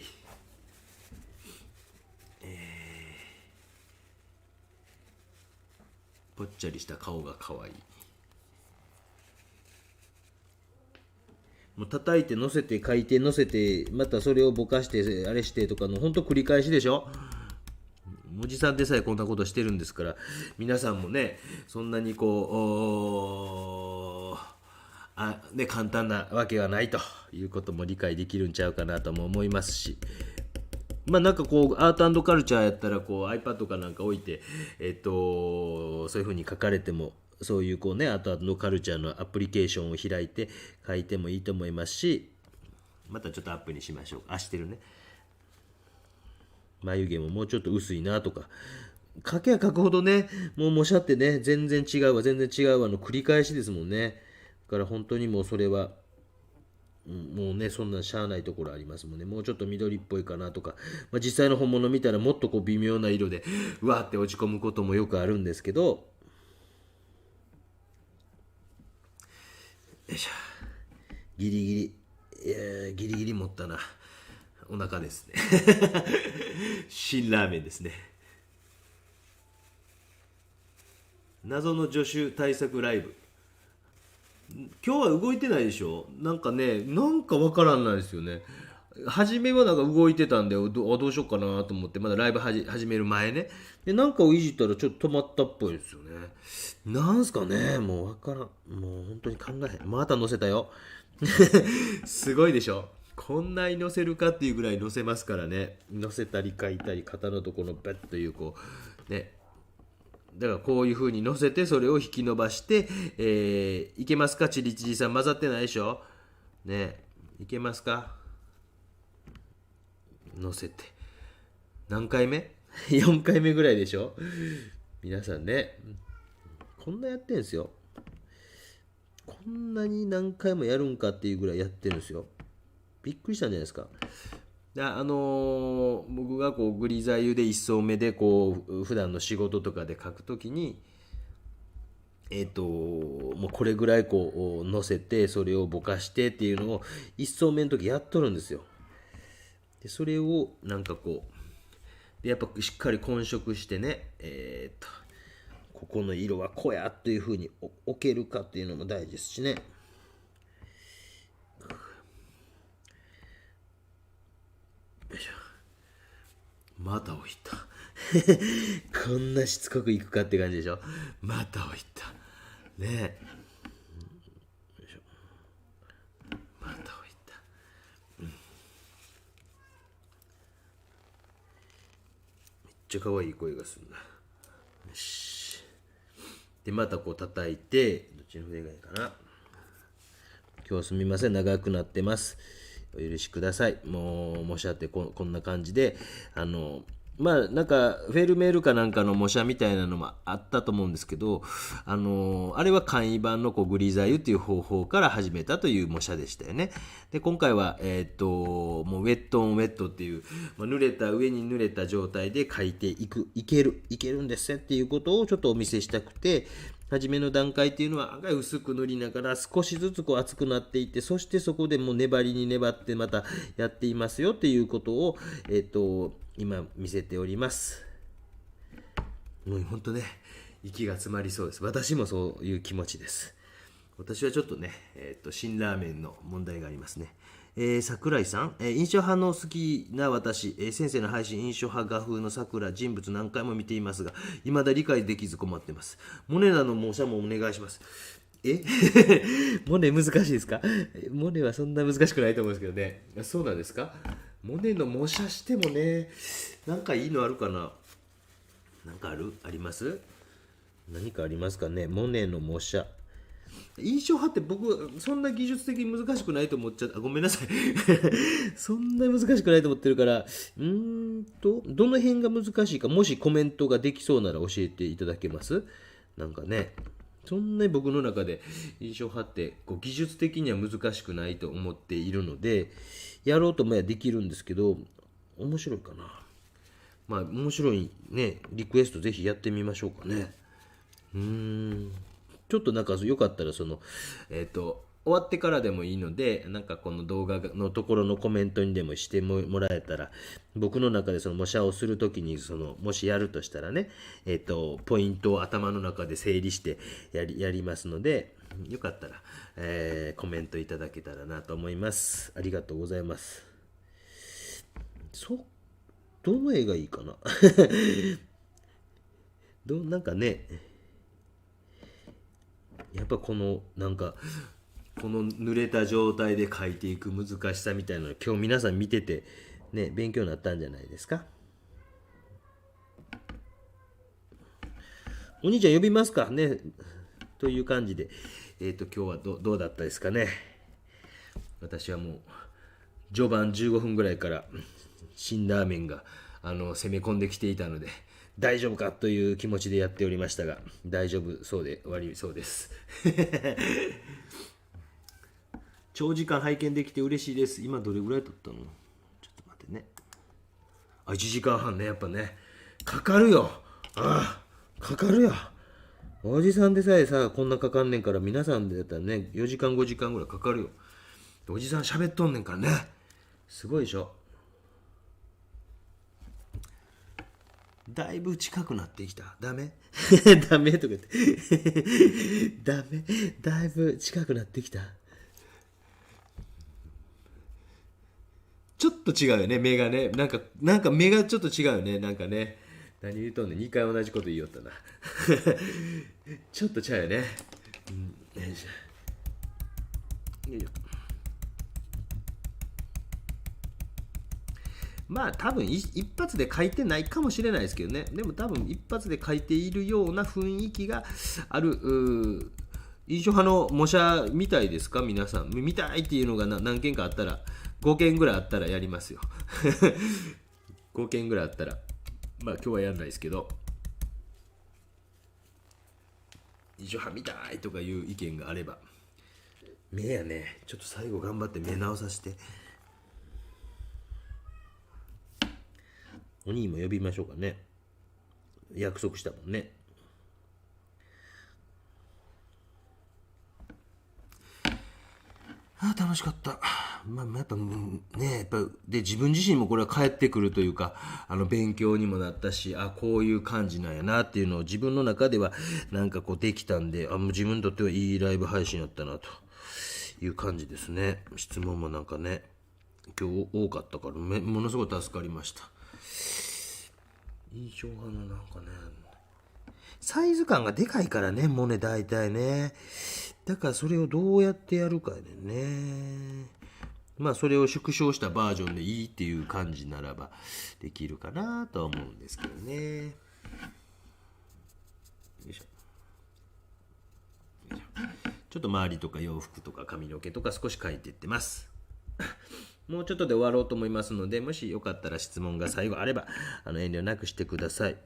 ぽっちゃりした顔が可愛い。もう叩いて乗せて書いて乗せてまたそれをぼかしてあれしてとかのほんと繰り返しでしょ。おじさんでさえこんなことしてるんですから、皆さんもねそんなに簡単なわけはないということも理解できるんちゃうかなとも思いますし、なんかアート&カルチャーやったらiPad かなんか置いてそういう風に書かれても、そういうアート&カルチャーのアプリケーションを開いて書いてもいいと思いますし、またちょっとアップにしましょう。してるね。眉毛ももうちょっと薄いなとか、書けば書くほどね、もう模写ってね、全然違うわ全然違うわの繰り返しですもんね。だから本当にもうそれはもうね、そんなしゃあないところありますもんね。もうちょっと緑っぽいかなとか、実際の本物見たらもっと微妙な色でうわーって落ち込むこともよくあるんですけど、よいしょ、ギリギリギリギリ持ったな。お腹ですね。辛ラーメンですね。謎の助手対策ライブ。今日は動いてないでしょ。なんかね、なんかわからんないですよね。初めはなんか動いてたんでどうしようかなと思って、まだライブ始める前ね。でなんかをいじったらちょっと止まったっぽいですよね。なんすかね、もうわからん。もう本当に考えへん。また載せたよ。すごいでしょ。こんなに載せるかっていうぐらい載せますからね。載せたり書いたり、肩のところのベッというね、だからこういう風に乗せてそれを引き伸ばして、いけますか？ちりちりさん混ざってないでしょね。いけますか？乗せて何回目？4回目ぐらいでしょ。皆さんね、こんなやってんすよ。こんなに何回もやるんかっていうぐらいやってるんですよ。びっくりしたんじゃないですか。僕がこうグリザ油で1層目でこう普段の仕事とかで書くときにもうこれぐらいこう乗せてそれをぼかしてっていうのを1層目の時やっとるんですよ。でそれをなんかこうでやっぱしっかり混色してね、ここの色はこうやっていう風に置けるかっていうのも大事ですしね。よいしょ。また置いた。こんなしつこくいくかって感じでしょ。また置いた。ねえ。よいしょ。また置いた。めっちゃ可愛い声がするな。よし。で、またこう叩いて、どっちの筆がいいかな。今日はすみません、長くなってます。お許しください。もう、模写ってこんな感じで、なんか、フェルメールかなんかの模写みたいなのもあったと思うんですけど、あれは簡易版のこうグリザ油っていう方法から始めたという模写でしたよね。で、今回は、もうウェットオンウェットっていう、濡れた上に濡れた状態で描いていけるんですっていうことをちょっとお見せしたくて、初めの段階っていうのは案外薄く塗りながら少しずつこう厚くなっていって、そしてそこでもう粘りに粘ってまたやっていますよっていうことを、今見せております。もう本当ね、息が詰まりそうです。私もそういう気持ちです。私はちょっとね、辛ラーメンの問題がありますね。桜井さん、印象派の好きな私、先生の配信印象派画風の桜人物何回も見ていますが、未だ理解できず困っています。モネなの模写もお願いします。モネ難しいですか？モネはそんな難しくないと思うんですけどね。そうなんですか？モネの模写してもね、なんかいいのあるかな？なんかあります？何かありますかね？モネの模写。印象派って僕そんな技術的に難しくないと思っちゃった。ごめんなさい。そんな難しくないと思ってるからどの辺が難しいか、もしコメントができそうなら教えていただけます？なんかね、そんなに僕の中で印象派ってこう技術的には難しくないと思っているので、やろうと思えばできるんですけど、面白いかな。面白いね、リクエストぜひやってみましょうかね。ちょっとなんかよかったら終わってからでもいいので、なんかこの動画のところのコメントにでもしてもらえたら、僕の中でその模写をするときにもしやるとしたらね、ポイントを頭の中で整理してやりますので、よかったら、コメントいただけたらなと思います。ありがとうございます。どの絵がいいかな。なんかね、やっぱこの濡れた状態で描いていく難しさみたいなの今日皆さん見ててね、勉強になったんじゃないですか。お兄ちゃん呼びますかね、という感じで、今日はどうだったですかね。私はもう序盤15分ぐらいから辛ラーメンが攻め込んできていたので、大丈夫かという気持ちでやっておりましたが、大丈夫そうで終わりそうです。長時間拝見できて嬉しいです。今どれぐらい撮ったの？ちょっと待ってね。1時間半ね、やっぱねかかるよ。かかるよ。おじさんでさえさこんなかかんねんから、皆さんでやったらね4時間5時間ぐらいかかるよ。おじさん喋っとんねんからね、すごいでしょ。だいぶ近くなってきた。ダメダメとか言ってダメ、だいぶ近くなってきた。ちょっと違うよね、目がね。なんか目がちょっと違うよね。なんかね、何言うとんねん、2回同じこと言いよったなちょっと違うよね。よいしょ。まあ多分一発で書いてないかもしれないですけどね。でも多分一発で書いているような雰囲気がある印象派の模写みたいですか？皆さん見たいっていうのが何件かあったら、5件ぐらいあったらやりますよ。5件ぐらいあったら、まあ今日はやらないですけど、印象派見たいとかいう意見があれば。目やね、ちょっと最後頑張って目直させて。お兄も呼びましょうかね。約束したもんね。楽しかった。まあ、やっぱね、やっぱで自分自身もこれは帰ってくるというか、勉強にもなったし、こういう感じなんやなっていうのを自分の中ではなんかこうできたんで、もう自分にとってはいいライブ配信やったなという感じですね。質問もなんかね、今日多かったからものすごい助かりました。印象派のなんかね、サイズ感がでかいからね、もうね、大体ね。だからそれをどうやってやるかやね。まあそれを縮小したバージョンでいいっていう感じならばできるかなとは思うんですけどね。よいしょ。ちょっと周りとか洋服とか髪の毛とか少し描いていってます。もうちょっとで終わろうと思いますので、もしよかったら質問が最後あれば遠慮なくしてください。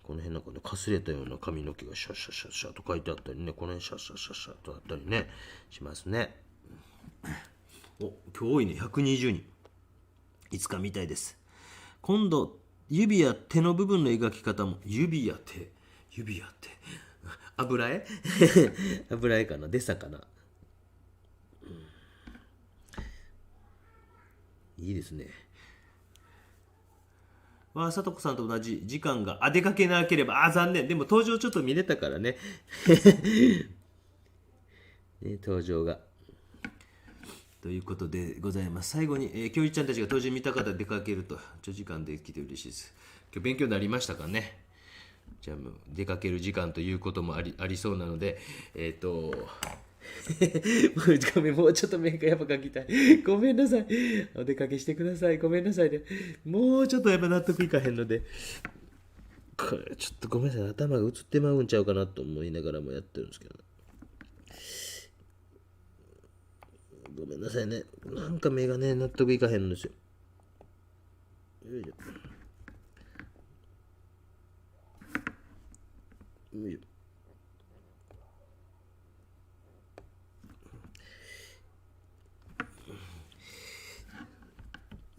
この辺なんかね、かすれたような髪の毛がシャシャシャシャと書いてあったりね、この辺シャシャシャシャとあったりね、しますね。お、今日多いね、120人。いつか見たいです。今度、指や手の部分の描き方も、指や手、油絵油絵かな、デッサかな。いいですね。さとこさんと同じ時間が出かけなければ残念。でも登場ちょっと見れたからね。登場がということでございます。最後に、教授ちゃんたちが登場見た方出かけると長時間できて嬉しいです。今日勉強になりましたかね。じゃあもう出かける時間ということもありそうなのでごめん、もうちょっと面会やっぱ描きたい。ごめんなさい。お出かけしてください。ごめんなさいね。もうちょっとやっぱ納得いかへんので。これちょっとごめんなさい。頭が映ってまうんちゃうかなと思いながらもやってるんですけど。ごめんなさいね。なんか目がね、納得いかへんのですよ。よいしょ。よいしょ。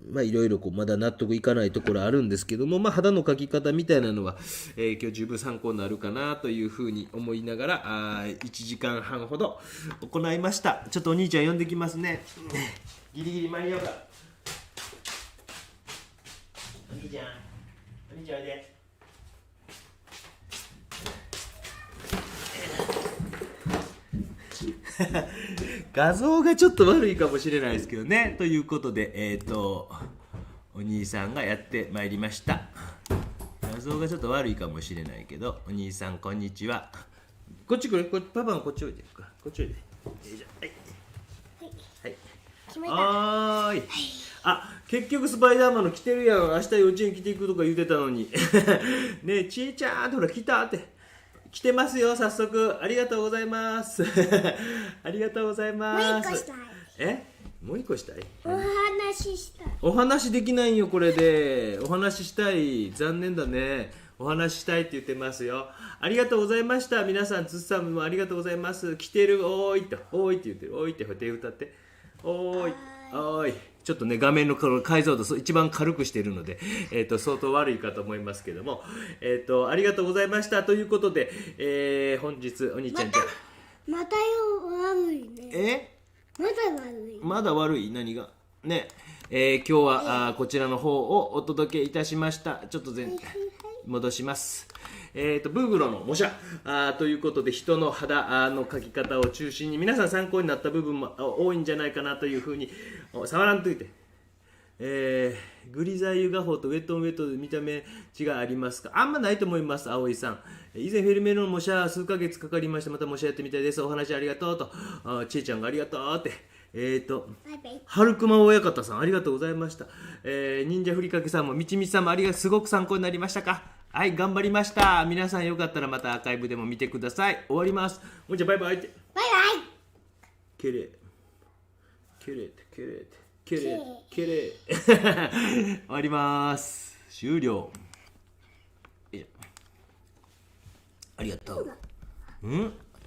まあいろいろまだ納得いかないところあるんですけども、まあ肌の描き方みたいなのは、今日十分参考になるかなというふうに思いながら1時間半ほど行いました。ちょっとお兄ちゃん呼んできますね。ギリギリ間に合うか。お兄ちゃんおいで。画像がちょっと悪いかもしれないですけどね。ということで、お兄さんがやってまいりました。画像がちょっと悪いかもしれないけど、お兄さんこんにちは。こっち来る、パパがこっちおいで。こっちおいで。よいしょ。はい。はい。決めた。はーい。結局スパイダーマンの来てるやん。明日幼稚園来ていくとか言ってたのに。ねえ、ちいちゃんってほら来たって。来てますよ、早速。ありがとうございます。ありがとうございます。もう一個したい。もう一個したい？お話ししたい。お話できないよ、これで。お話したい。残念だね。お話したいって言ってますよ。ありがとうございました。皆さん、つっさんもありがとうございます。来てる、おーいと。おーいって言ってる。おーいって手歌って。おーい。おーい。ちょっとね、画面の解像度一番軽くしているので、相当悪いかと思いますけども、ありがとうございましたということで、本日お兄ちゃんじゃまた悪いね。まだ悪い。まだ悪い？何がね、今日はこちらの方をお届けいたしました。ちょっと戻します。ブーグロの模写ということで、人の肌の描き方を中心に皆さん参考になった部分も多いんじゃないかなというふうに。触らんといて。グリザイユ画法とウェットンウェットで見た目違いありますか？あんまないと思います。葵さん、以前フェルメールの模写数ヶ月かかりました。また模写やってみたいです。お話ありがとうと。ちえちゃんがありがとうってバイバイ。春熊親方さんありがとうございました。忍者ふりかけさんもみちみちさんもすごく参考になりましたか。はい、頑張りました。皆さんよかったらまたアーカイブでも見てください。終わります。もんちゃんバイバイって。バイバイ。けれけれけれけれけれ終わります。終了。よいしょ。ありがとう。うん。